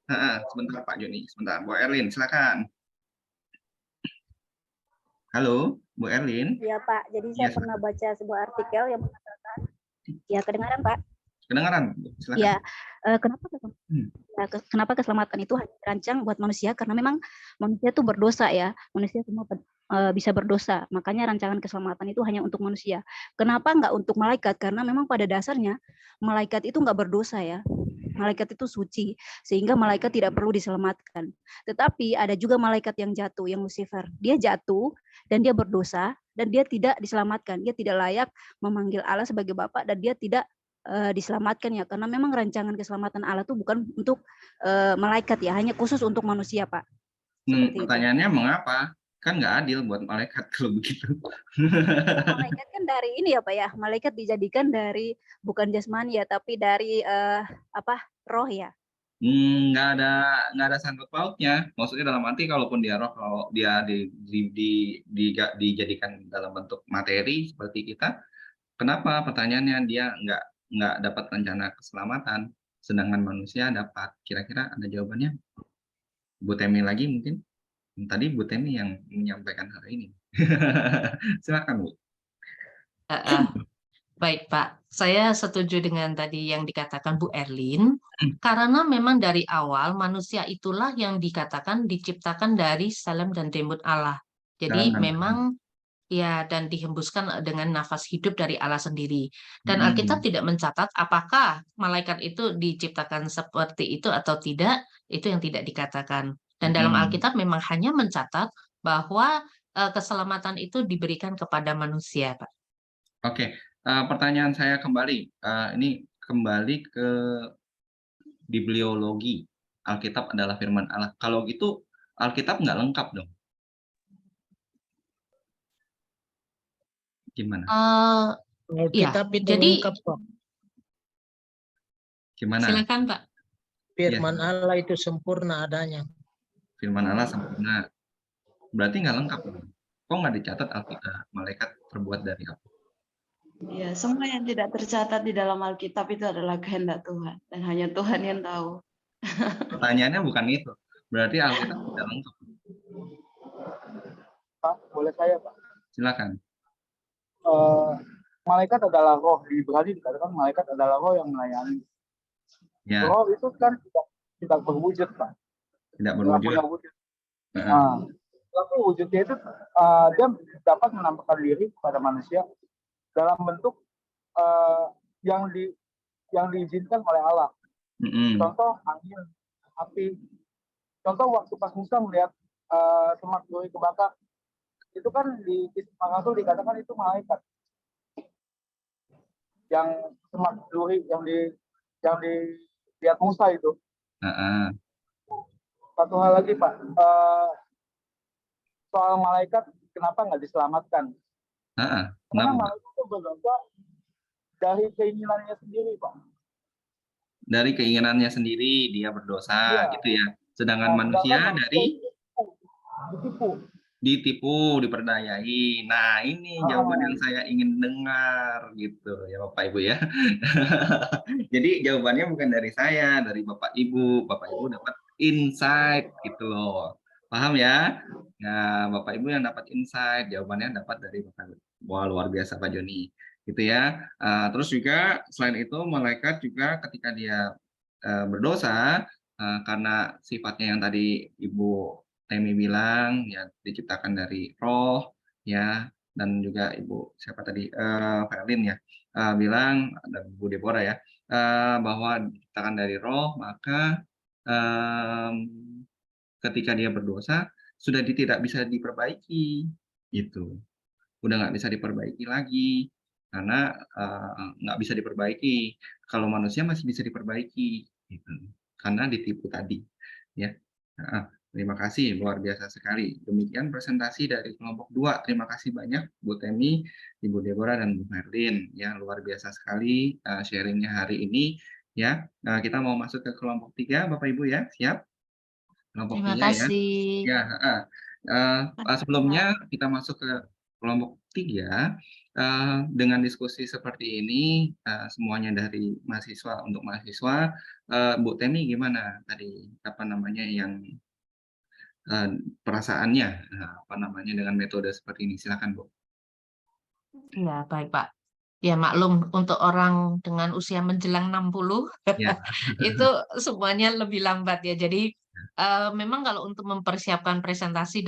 Sebentar Pak Joni, sebentar. Bu Erlin, silakan. Halo, Bu Erlin. Iya, Pak. Jadi saya pernah baca sebuah artikel yang mengatakan, ya kedengaran, Pak? Kedengaran, silakan. Ya, kenapa keselamatan itu hanya dirancang buat manusia? Karena memang manusia itu berdosa ya. Manusia semua bisa berdosa. Makanya rancangan keselamatan itu hanya untuk manusia. Kenapa nggak untuk malaikat? Karena memang pada dasarnya malaikat itu nggak berdosa ya. Malaikat itu suci, sehingga malaikat tidak perlu diselamatkan. Tetapi ada juga malaikat yang jatuh, yang Lucifer. Dia jatuh dan dia berdosa dan dia tidak diselamatkan. Dia tidak layak memanggil Allah sebagai Bapa dan dia tidak diselamatkan ya, karena memang rancangan keselamatan Allah itu bukan untuk malaikat ya, hanya khusus untuk manusia, Pak. Pertanyaannya mengapa? Kan nggak adil buat malaikat kalau begitu. Malaikat kan dari ini ya Pak ya, malaikat dijadikan dari bukan jasmani ya, tapi dari roh ya. Nggak ada sangkut pautnya. Maksudnya dalam arti kalaupun dia roh, kalau dia dijadikan dalam bentuk materi seperti kita, kenapa pertanyaannya dia nggak dapat rencana keselamatan, sedangkan manusia dapat? Kira-kira ada jawabannya? Bu Temi lagi mungkin? Tadi Bu Temi yang menyampaikan hal ini. Silakan Bu. Baik Pak, saya setuju dengan tadi yang dikatakan Bu Erlin, karena memang dari awal manusia itulah yang dikatakan diciptakan dari salam dan jembut Allah. Jadi memang ya, dan dihembuskan dengan nafas hidup dari Allah sendiri. Dan Alkitab tidak mencatat apakah malaikat itu diciptakan seperti itu atau tidak, itu yang tidak dikatakan. Dan dalam Alkitab memang hanya mencatat bahwa keselamatan itu diberikan kepada manusia, Pak. Oke, pertanyaan saya kembali, ini kembali ke bibliologi. Alkitab adalah firman Allah. Kalau gitu Alkitab nggak lengkap dong? Gimana? Alkitab itu jadi lengkap, Pak. Gimana? Silakan Pak. Firman Allah itu sempurna adanya. Firman Allah sempurna. Berarti nggak lengkap dong? Kok nggak dicatat Alkitab malaikat terbuat dari apa? Ya, semua yang tidak tercatat di dalam Alkitab itu adalah kehendak Tuhan dan hanya Tuhan yang tahu. Pertanyaannya bukan itu. Berarti Alkitab tidak lengkap. Pak, boleh saya Pak? Silakan. Malaikat adalah roh. Di Ibrani dikatakan malaikat adalah roh yang melayani. Ya. Roh itu kan tidak berwujud Pak. Tidak berwujud. Nah, tapi wujudnya itu dia dapat menampakkan diri kepada manusia dalam bentuk yang diizinkan oleh Allah. Contoh angin, api. Contoh waktu pas Musa melihat semak duri kebakar, itu kan di Kisah Rasul dikatakan itu malaikat. Yang semak duri yang dilihat Musa itu. Satu hal lagi Pak, soal malaikat kenapa nggak diselamatkan? Karena malaikat itu berdosa dari keinginannya sendiri, Pak. Dari keinginannya sendiri dia berdosa, gitu ya. Sedangkan manusia dari ditipu, diperdayai. Nah, ini jawaban yang saya ingin dengar, gitu ya Bapak Ibu ya. Jadi jawabannya bukan dari saya, dari Bapak Ibu. Bapak Ibu dapat insight, gitu loh. Paham ya? Nah, Bapak Ibu yang dapat insight, jawabannya dapat dari Bapak Ibu. Wah, luar biasa Pak Joni. Gitu ya. Terus juga selain itu malaikat juga ketika dia berdosa, karena sifatnya yang tadi Ibu Temi bilang ya diciptakan dari roh ya, dan juga Ibu siapa tadi Verlin ya bilang, ada Bu Deborah ya, bahwa diciptakan dari roh, maka ketika dia berdosa sudah tidak bisa diperbaiki, gitu. Udah nggak bisa diperbaiki lagi karena nggak bisa diperbaiki. Kalau manusia masih bisa diperbaiki, gitu. Karena ditipu tadi, ya. Terima kasih, luar biasa sekali. Demikian presentasi dari kelompok 2. Terima kasih banyak Bu Temi, Ibu Deborah, dan Bu Merlin. Ya, luar biasa sekali sharingnya hari ini. Ya, kita mau masuk ke kelompok 3, Bapak Ibu ya, siap? Kelompok Terima 3 ya. kasih. Ya, sebelumnya kita masuk ke kelompok 3, dengan diskusi seperti ini, semuanya dari mahasiswa untuk mahasiswa. Bu Temi gimana tadi yang perasaannya dengan metode seperti ini? Silakan, Bu. Ya, baik Pak. Ya maklum, untuk orang dengan usia menjelang 60 Ya. itu semuanya lebih lambat ya. Jadi memang kalau untuk mempersiapkan presentasi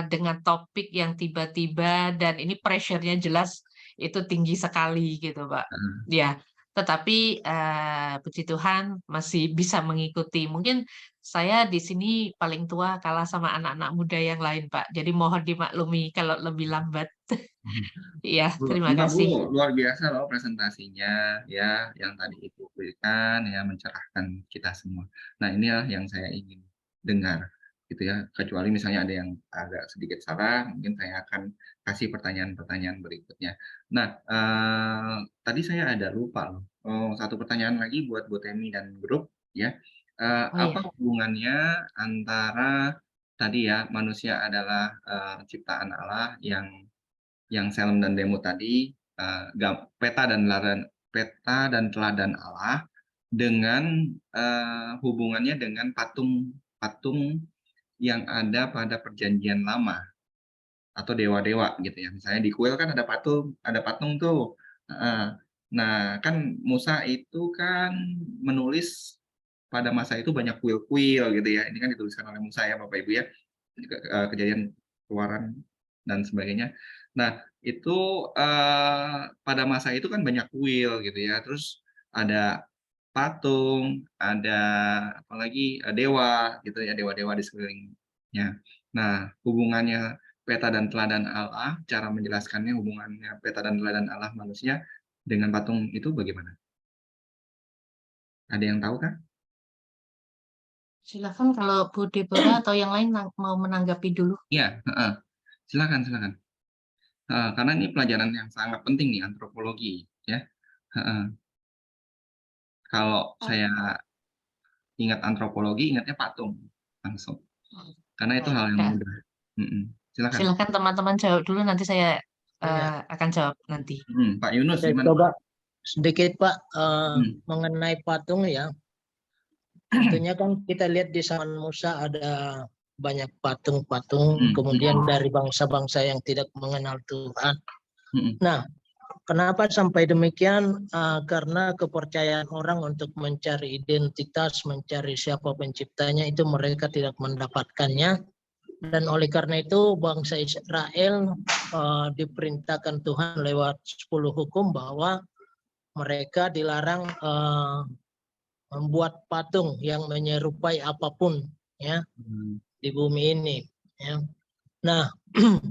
dengan topik yang tiba-tiba dan ini pressure-nya jelas itu tinggi sekali gitu Pak. Ya, tetapi puji Tuhan masih bisa mengikuti. Mungkin saya di sini paling tua kalah sama anak-anak muda yang lain Pak. Jadi mohon dimaklumi kalau lebih lambat. Iya, terima Enggak, kasih. Bu, luar biasa loh presentasinya ya, yang tadi Ibu berikan ya, mencerahkan kita semua. Nah, inilah yang saya ingin dengar gitu ya. Kecuali misalnya ada yang agak sedikit salah, mungkin saya akan kasih pertanyaan-pertanyaan berikutnya. Nah, tadi saya ada lupa loh. Satu pertanyaan lagi buat Bu Temi dan grup ya. Apa hubungannya antara tadi ya, manusia adalah ciptaan Allah yang Selem dan Demo tadi, peta dan teladan Allah dengan hubungannya dengan patung yang ada pada Perjanjian Lama atau dewa-dewa gitu ya. Misalnya di kuil kan ada patung tuh. Nah, kan Musa itu kan menulis pada masa itu banyak kuil-kuil gitu ya. Ini kan dituliskan oleh Musa ya, Bapak Ibu ya. Kejadian, Keluaran dan sebagainya. Nah, itu pada masa itu kan banyak kuil gitu ya. Terus ada patung, ada apalagi dewa gitu ya, dewa-dewa di sekelilingnya. Nah, hubungannya peta dan teladan Allah, cara menjelaskannya hubungannya peta dan teladan Allah manusia dengan patung itu bagaimana? Ada yang tahu kan? Silakan kalau Bu Deborah atau yang lain mau menanggapi dulu. Iya, silakan. Karena ini pelajaran yang sangat penting nih, antropologi ya. Kalau saya ingat antropologi, ingatnya patung langsung. Karena itu hal yang mudah. Silakan. Silakan teman-teman jawab dulu, nanti saya akan jawab nanti. Pak Yunus, gimana? Coba sedikit Pak mengenai patung ya. Tentunya kan kita lihat di zaman Musa ada banyak patung-patung, kemudian dari bangsa-bangsa yang tidak mengenal Tuhan. Nah, kenapa sampai demikian? Karena kepercayaan orang untuk mencari identitas, mencari siapa penciptanya, itu mereka tidak mendapatkannya. Dan oleh karena itu bangsa Israel diperintahkan Tuhan lewat 10 hukum bahwa mereka dilarang membuat patung yang menyerupai apapun ya di bumi ini ya. Nah,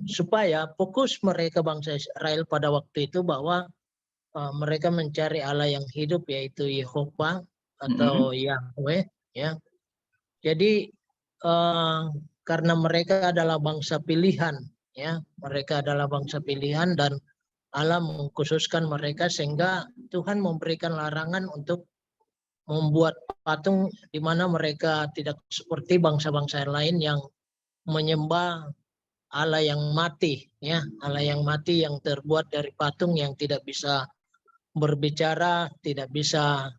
supaya fokus mereka bangsa Israel pada waktu itu bahwa mereka mencari Allah yang hidup, yaitu Yehova atau Yahweh ya. Jadi karena mereka adalah bangsa pilihan ya, mereka adalah bangsa pilihan dan Allah mengkhususkan mereka sehingga Tuhan memberikan larangan untuk membuat patung di mana mereka tidak seperti bangsa-bangsa lain yang menyembah Allah yang mati ya, Allah yang mati yang terbuat dari patung yang tidak bisa berbicara, tidak bisa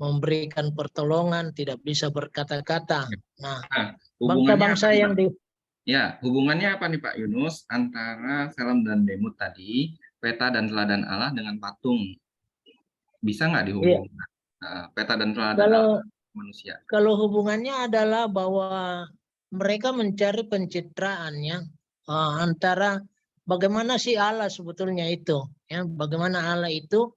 memberikan pertolongan, tidak bisa berkata-kata. Nah, bangsa-bangsa yang hubungannya apa nih Pak Yunus antara Selem dan Demut tadi, peta dan teladan Allah dengan patung? Bisa nggak dihubungkan? Peta dan teladan Allah manusia. Kalau hubungannya adalah bahwa mereka mencari pencitraannya antara bagaimana sih Allah sebetulnya itu, ya, bagaimana Allah itu,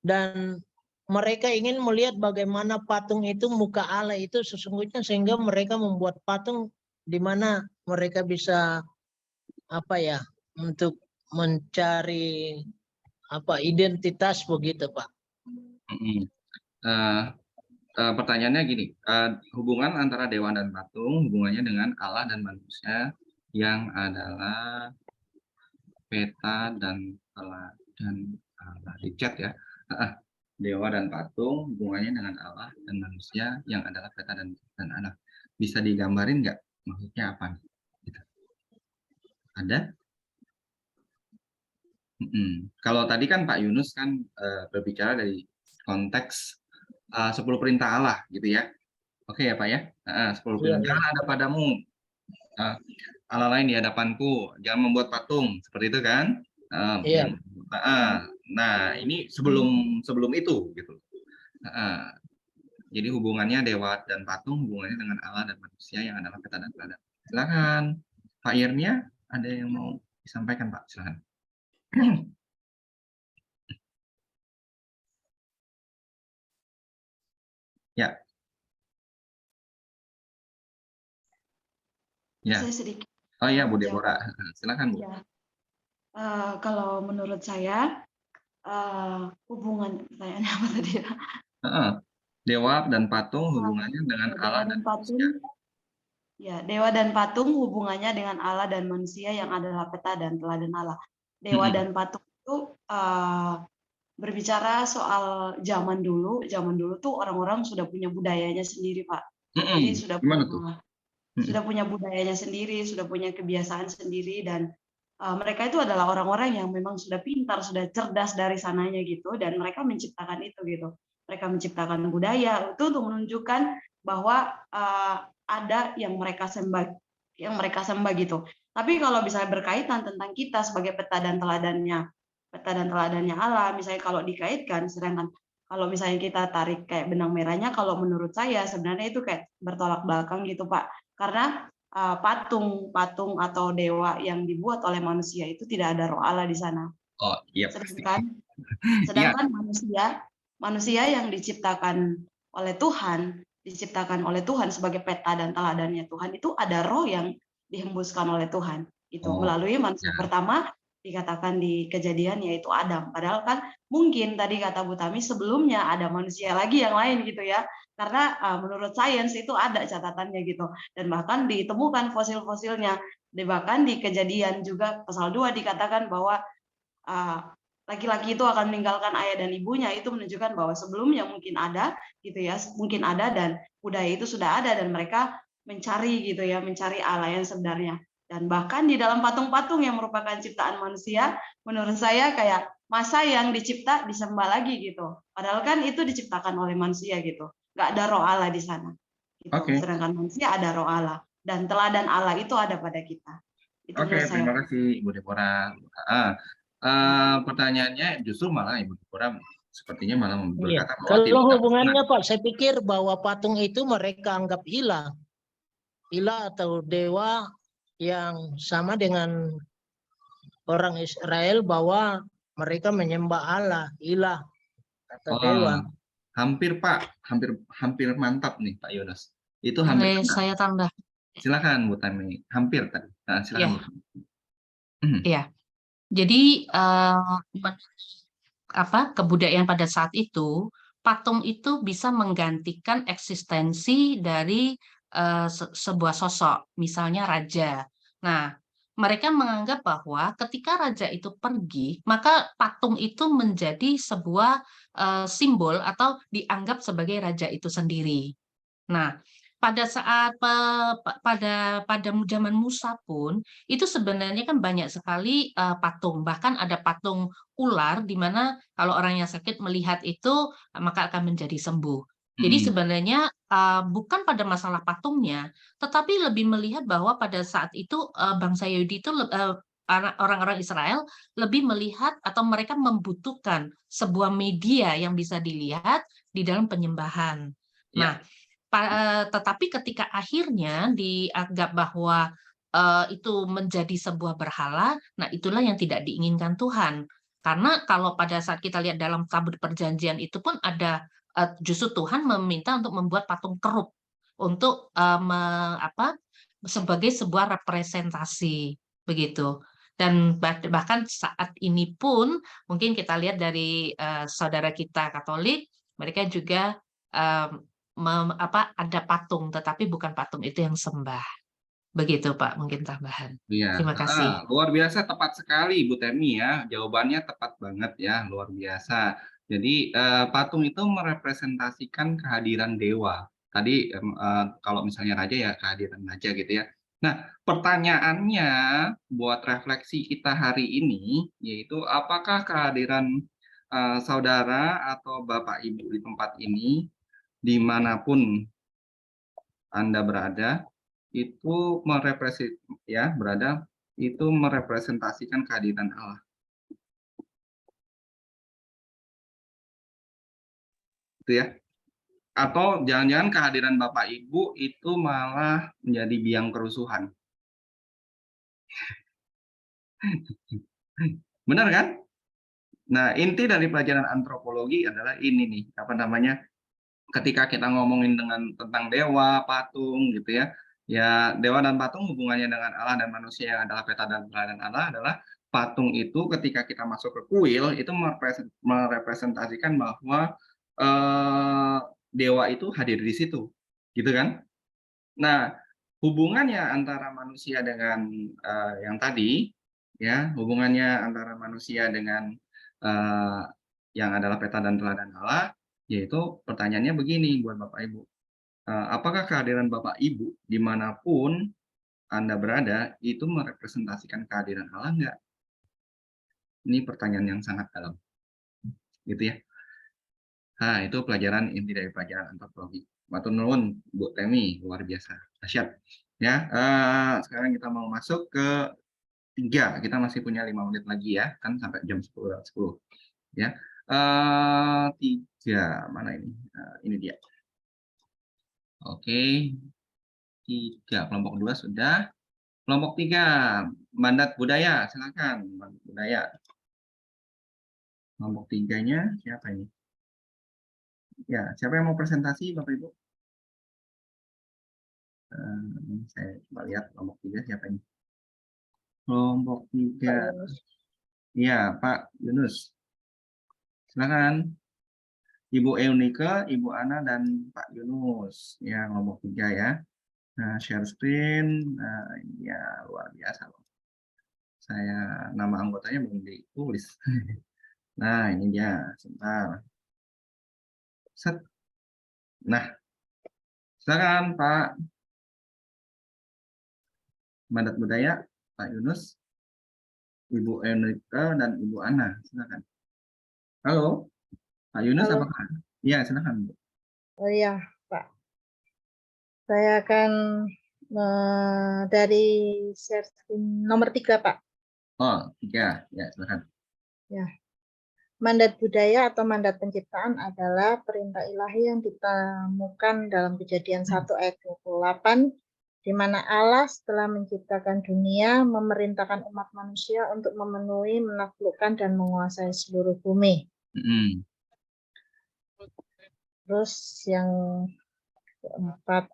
dan mereka ingin melihat bagaimana patung itu, muka Allah itu sesungguhnya, sehingga mereka membuat patung di mana mereka bisa untuk mencari identitas begitu Pak. pertanyaannya gini, hubungan antara dewa dan patung, hubungannya dengan Allah dan manusia yang adalah peta dan teladan Allah. Di chat ya. Dewa dan patung, hubungannya dengan Allah dan manusia yang adalah peta dan Allah. Bisa digambarin nggak? Maksudnya apa? Gitu. Ada? Kalau tadi kan Pak Yunus kan berbicara dari konteks 10 perintah Allah gitu ya. Oke ya Pak ya. 10 perintah. Jangan ada padamu Allah lain di hadapanku. Jangan membuat patung seperti itu kan. Iya. Nah ini sebelum itu gitu. Jadi hubungannya dewa dan patung, hubungannya dengan Allah dan manusia yang adalah peta dan teladan. Silakan Pak Irnia, ada yang mau disampaikan Pak? Silakan. Ya. Ya. Saya sedikit. Oh ya, Bu Deborah. Silakan Bu. Ya. Kalau menurut saya hubungan pertanyaannya apa tadi ya? Dewa dan patung hubungannya dengan Allah dan manusia. Ya, dewa dan patung hubungannya dengan Allah dan manusia yang adalah peta dan teladan Allah. Dewa dan patung itu berbicara soal zaman dulu. Zaman dulu tuh orang-orang sudah punya budayanya sendiri, Pak. Jadi sudah punya budayanya sendiri, sudah punya kebiasaan sendiri, dan mereka itu adalah orang-orang yang memang sudah pintar, sudah cerdas dari sananya gitu, dan mereka menciptakan itu gitu. Mereka menciptakan budaya itu untuk menunjukkan bahwa ada yang mereka sembah gitu. Tapi kalau misalnya berkaitan tentang kita sebagai peta dan teladannya Allah, misalnya kalau dikaitkan, sedangkan kalau misalnya kita tarik kayak benang merahnya, kalau menurut saya sebenarnya itu kayak bertolak belakang gitu Pak, karena patung atau dewa yang dibuat oleh manusia itu tidak ada roh Allah di sana. Oh iya. Sedangkan manusia yang diciptakan oleh Tuhan sebagai peta dan teladannya Tuhan, itu ada roh yang dihembuskan oleh Tuhan itu melalui manusia pertama dikatakan di Kejadian, yaitu Adam. Padahal kan mungkin tadi kata Bu Tami sebelumnya ada manusia lagi yang lain gitu ya, karena menurut sains itu ada catatannya gitu, dan bahkan ditemukan fosil-fosilnya. Bahkan di Kejadian juga pasal 2 dikatakan bahwa laki-laki itu akan meninggalkan ayah dan ibunya, itu menunjukkan bahwa sebelumnya mungkin ada gitu ya, mungkin ada, dan budaya itu sudah ada dan mereka mencari gitu ya, mencari Allah yang sebenarnya. Dan bahkan di dalam patung-patung yang merupakan ciptaan manusia, menurut saya kayak masa yang dicipta disembah lagi gitu. Padahal kan itu diciptakan oleh manusia gitu. Nggak ada roh Allah di sana. Gitu. Sedangkan manusia ada roh Allah. Dan teladan Allah itu ada pada kita. Oke, terima kasih Ibu Deborah. Pertanyaannya justru malah Ibu Deborah sepertinya malah berkata bahwa kalau hubungannya Pak, saya pikir bahwa patung itu mereka anggap ilah atau dewa yang sama dengan orang Israel, bahwa mereka menyembah Allah, ilah atau dewa. Hampir Pak, hampir mantap nih Pak Yunus. Itu hampir. Saya tambah. Silakan Bu Tami, hampir tadi. Silakan. Iya. Jadi kebudayaan pada saat itu, patung itu bisa menggantikan eksistensi dari sebuah sosok, misalnya raja. Nah, mereka menganggap bahwa ketika raja itu pergi, maka patung itu menjadi sebuah simbol atau dianggap sebagai raja itu sendiri. Nah, pada saat pada zaman Musa pun itu sebenarnya kan banyak sekali patung, bahkan ada patung ular di mana kalau orang yang sakit melihat itu maka akan menjadi sembuh. Jadi sebenarnya bukan pada masalah patungnya, tetapi lebih melihat bahwa pada saat itu bangsa Yahudi itu orang-orang Israel lebih melihat atau mereka membutuhkan sebuah media yang bisa dilihat di dalam penyembahan. Nah, tetapi ketika akhirnya dianggap bahwa itu menjadi sebuah berhala, nah itulah yang tidak diinginkan Tuhan. Karena kalau pada saat kita lihat dalam Tabut Perjanjian itu pun ada justru Tuhan meminta untuk membuat patung kerub untuk sebagai sebuah representasi begitu. Dan bahkan saat ini pun mungkin kita lihat dari saudara kita Katolik, mereka juga ada patung, tetapi bukan patung itu yang sembah. Begitu Pak, mungkin tambahan. Iya, Terima kasih. luar biasa, tepat sekali Ibu Temi ya. Jawabannya tepat banget ya, luar biasa. Jadi patung itu merepresentasikan kehadiran dewa. Tadi kalau misalnya raja ya kehadiran raja gitu ya. Nah, pertanyaannya buat refleksi kita hari ini yaitu apakah kehadiran saudara atau Bapak Ibu di tempat ini dimanapun Anda berada itu merepresentasikan kehadiran Allah. Itu ya. Atau jangan-jangan kehadiran Bapak Ibu itu malah menjadi biang kerusuhan. Benar kan? Nah, inti dari pelajaran antropologi adalah ini nih, ketika kita ngomongin tentang dewa, patung gitu ya. Ya, dewa dan patung hubungannya dengan Allah dan manusia yang adalah peta dan teladan Allah adalah patung itu ketika kita masuk ke kuil itu merepresentasikan bahwa dewa itu hadir di situ. Gitu kan? Nah, hubungannya antara manusia dengan yang tadi ya, hubungannya antara manusia dengan yang adalah peta dan teladan Allah, yaitu pertanyaannya begini buat Bapak Ibu. Apakah kehadiran Bapak Ibu dimanapun Anda berada itu merepresentasikan kehadiran Allah enggak? Ini pertanyaan yang sangat dalam. Gitu ya. Nah, itu pelajaran inti dari pelajaran antropologi. Matur nuwun Bu Temi, luar biasa. Dahsyat. Ya, sekarang kita mau masuk ke 3. Kita masih punya 5 menit lagi ya, kan sampai jam 10. Ya. 3 mana ini? Ini dia. Oke. 3 kelompok 2 sudah. Kelompok 3 mandat budaya, silakan mandat budaya. Kelompok 3-nya siapa ini? Ya, siapa yang mau presentasi Bapak Ibu? Saya coba lihat kelompok 3 siapa ini? Kelompok 3. Iya, Pak Yunus. Silakan. Ibu Eunike, Ibu Ana, dan Pak Yunus. Ya, kelompok 3 ya. Nah, share screen. Nah, ya, luar biasa loh. Saya, nama anggotanya belum ditulis. Nah, ini dia. Sebentar. Set. Nah, silakan Pak. Mandat budaya, Pak Yunus, Ibu Eunike, dan Ibu Ana. Silakan. Halo, Pak Yunus, Halo. apakah? Iya, silakan Bu. Oh iya, Pak. Saya akan dari share screen nomor 3, Pak. Oh, 3. Ya, silakan. Ya. Mandat budaya atau mandat penciptaan adalah perintah ilahi yang ditemukan dalam Kejadian 1 ayat 28, di mana Allah setelah menciptakan dunia memerintahkan umat manusia untuk memenuhi, menaklukkan, dan menguasai seluruh bumi. Terus yang keempat,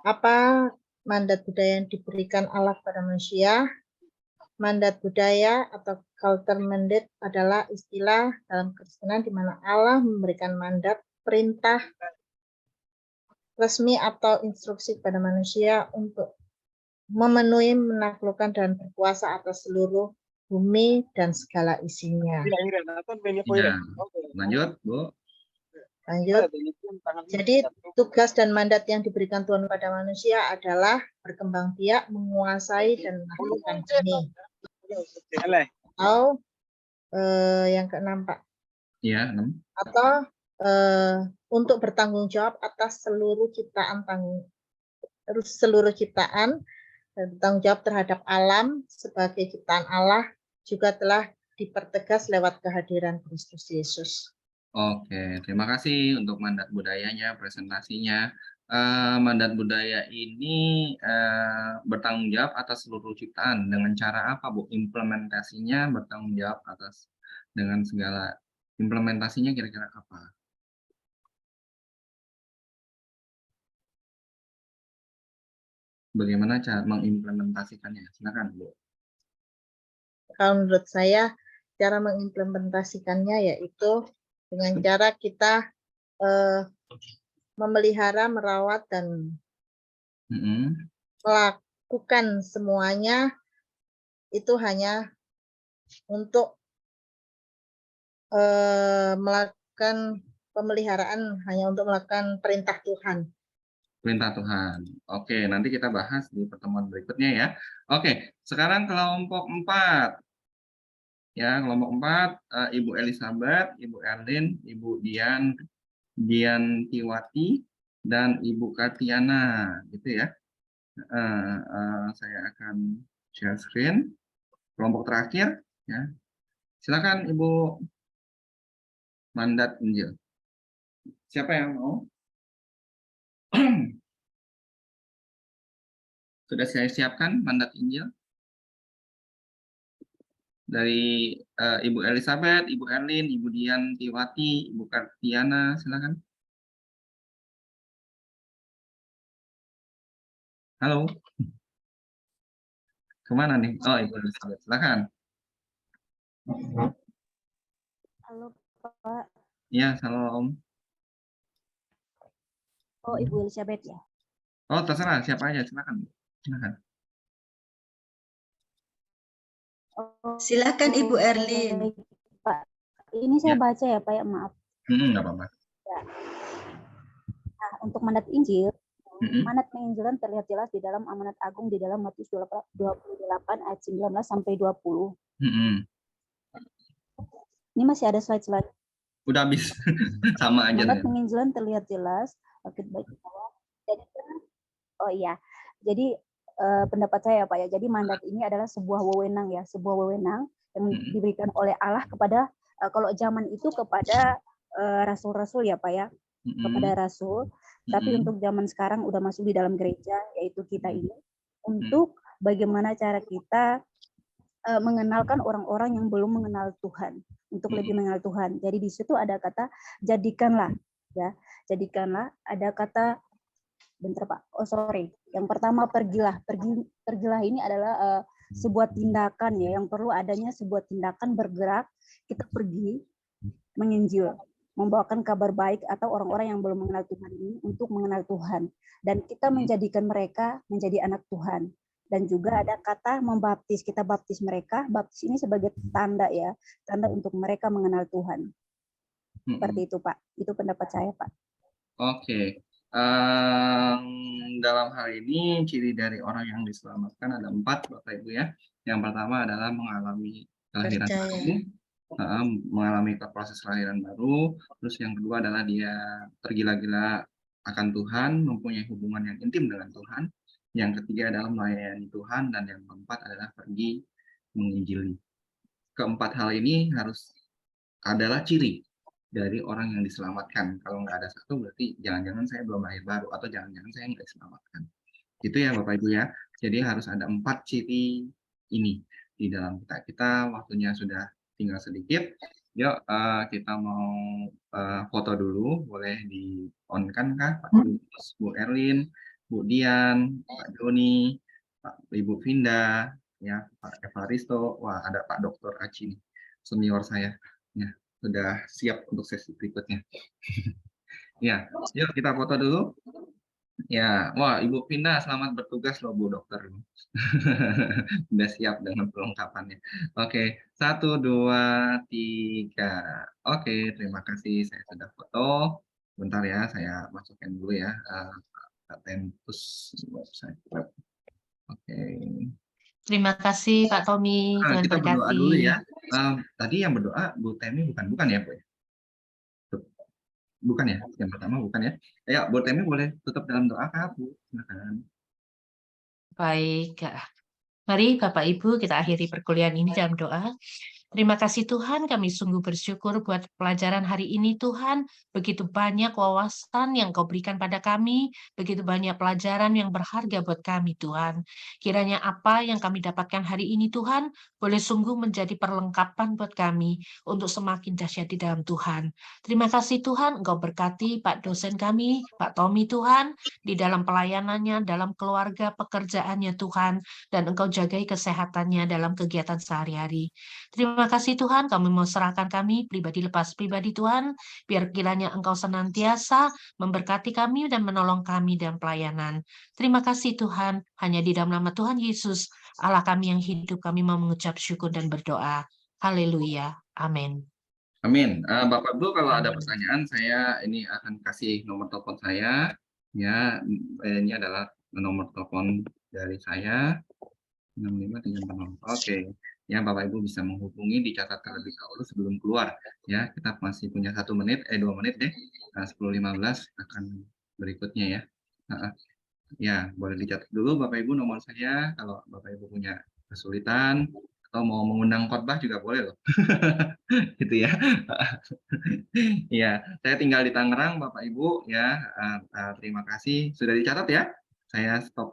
apa mandat budaya yang diberikan Allah kepada manusia? Mandat budaya atau culture mandate adalah istilah dalam Kristenan di mana Allah memberikan mandat, perintah resmi atau instruksi kepada manusia untuk memenuhi, menaklukkan, dan berkuasa atas seluruh bumi dan segala isinya. Ya. Lanjut, Bu. Lanjut. Jadi tugas dan mandat yang diberikan Tuhan pada manusia adalah berkembang biak, menguasai, dan menaklukkan bumi. Atau yang keenam, Pak. Iya, 6. Atau untuk bertanggung jawab atas seluruh ciptaan dan bertanggung jawab terhadap alam sebagai ciptaan Allah juga telah dipertegas lewat kehadiran Kristus Yesus. Oke, terima kasih untuk mandat budayanya, presentasinya. Mandat budaya ini bertanggung jawab atas seluruh ciptaan. Dengan cara apa, Bu? Implementasinya bertanggung jawab dengan segala implementasinya kira-kira apa? Bagaimana cara mengimplementasikannya? Silakan, Bu. Kalau menurut saya, cara mengimplementasikannya yaitu dengan cara kita memelihara, merawat, dan melakukan semuanya itu hanya untuk melakukan pemeliharaan, hanya untuk melakukan perintah Tuhan. Perintah Tuhan. Oke, nanti kita bahas di pertemuan berikutnya ya. Oke, sekarang kelompok 4. Ya, kelompok 4, Ibu Elizabeth, Ibu Erlin, Ibu Diantiwati, dan Ibu Katiana, gitu ya. Saya akan share screen. Kelompok terakhir, ya. Silakan Ibu Mandat Injil. Siapa yang mau? Sudah saya siapkan mandat Injil dari Ibu Elizabeth, Ibu Erlin, Ibu Diantiwati, Ibu Katiana, silakan. Halo. Kemana nih? Oh, Ibu Elizabeth, silakan. Halo Pak. Iya, salam. Oh, Ibu Elizabeth ya. Oh, terserah siapa aja, silakan. Silakan. Oh, Silakan Ibu Erlin. Pak, ini saya baca ya Pak ya, maaf. Nggak apa-apa. Ya. Nah, untuk mandat Injil, mandat penginjilan terlihat jelas di dalam amanat agung di dalam Matius 28 ayat 19 sampai 20. Ini masih ada slide-slide. Udah habis. Sama aja. Mandat penginjilan terlihat jelas. Oke, baik. Jadi, oh iya. Jadi pendapat saya Pak ya. Jadi mandat ini adalah sebuah wewenang ya, sebuah wewenang yang diberikan oleh Allah kepada kalau zaman itu kepada rasul-rasul ya Pak ya, kepada rasul. Tapi untuk zaman sekarang udah masuk di dalam gereja, yaitu kita ini, untuk bagaimana cara kita mengenalkan orang-orang yang belum mengenal Tuhan, untuk lebih mengenal Tuhan. Jadi di situ ada kata jadikanlah, ya, jadikanlah. Ada kata, bentar Pak, oh sorry. Yang pertama pergilah, pergilah ini adalah sebuah tindakan ya, yang perlu adanya sebuah tindakan bergerak, kita pergi menginjil, membawakan kabar baik atau orang-orang yang belum mengenal Tuhan ini untuk mengenal Tuhan, dan kita menjadikan mereka menjadi anak Tuhan. Dan juga ada kata membaptis, kita baptis mereka. Baptis ini sebagai tanda ya, tanda untuk mereka mengenal Tuhan. Seperti itu Pak, itu pendapat saya Pak. Oke. Dalam hal ini ciri dari orang yang diselamatkan ada 4 Bapak Ibu ya. Yang pertama adalah mengalami kelahiran baru, mengalami proses kelahiran baru. Terus yang kedua adalah dia tergila-gila akan Tuhan, mempunyai hubungan yang intim dengan Tuhan. Yang ketiga adalah melayani Tuhan, dan yang keempat adalah pergi menginjili. Keempat hal ini adalah ciri dari orang yang diselamatkan. Kalau nggak ada satu, berarti jangan-jangan saya belum lahir baru, atau jangan-jangan saya nggak diselamatkan. Itu ya Bapak Ibu ya. Jadi harus ada 4 ciri ini di dalam kita. Kita waktunya sudah tinggal sedikit. Yuk kita mau foto dulu. Boleh di-on-kan kah Pak Bu Erlin, Bu Dian, Pak Doni, Ibu Vinda, ya Pak Evaristo. Wah, ada Pak Dr. Aci nih, senior saya. Ya, sudah siap untuk sesi berikutnya. Ya, yuk kita foto dulu. Ya, wah Ibu Vinda selamat bertugas loh Bu Dokter. Sudah siap dengan perlengkapannya. Oke, 1, 2, 3. Oke, terima kasih, saya sudah foto. Bentar ya, saya masukkan dulu ya. Tempus website web. Oke. Terima kasih Pak Tommy. Tuhan Kita berdoa berkati. dulu ya. Tadi yang berdoa Bu Temi bukan ya Bu? Bukan ya? Yang pertama bukan ya? Ya Bu Temi boleh tutup dalam doa kah Bu? Silakan. Baik. Mari Bapak Ibu kita akhiri perkuliahan ini dalam doa. Terima kasih Tuhan, kami sungguh bersyukur buat pelajaran hari ini Tuhan. Begitu banyak wawasan yang Kau berikan pada kami, begitu banyak pelajaran yang berharga buat kami Tuhan. Kiranya apa yang kami dapatkan hari ini Tuhan, boleh sungguh menjadi perlengkapan buat kami untuk semakin dahsyat di dalam Tuhan. Terima kasih Tuhan, Engkau berkati Pak dosen kami, Pak Tommy Tuhan, di dalam pelayanannya, dalam keluarga pekerjaannya Tuhan, dan Engkau jagai kesehatannya dalam kegiatan sehari-hari. Terima Terima kasih Tuhan, kami mau serahkan kami pribadi lepas pribadi Tuhan, biar kiranya Engkau senantiasa memberkati kami dan menolong kami dalam pelayanan. Terima kasih Tuhan, hanya di dalam nama Tuhan Yesus, Allah kami yang hidup, kami mau mengucap syukur dan berdoa. Haleluya. Amin. Amin. Bapak Ibu, kalau ada pertanyaan, saya ini akan kasih nomor telepon saya. Ya, ini adalah nomor telepon dari saya. 6530. Oke. Ya, Bapak Ibu bisa menghubungi, dicatat terlebih dahulu sebelum keluar. Ya, kita masih punya 1 menit, 2 menit deh. 10.15 akan berikutnya ya. Ya, boleh dicatat dulu Bapak Ibu nomor saya. Kalau Bapak Ibu punya kesulitan atau mau mengundang khotbah juga boleh loh. Gitu ya. Ya, saya tinggal di Tangerang Bapak Ibu ya. Terima kasih sudah dicatat ya. Saya stop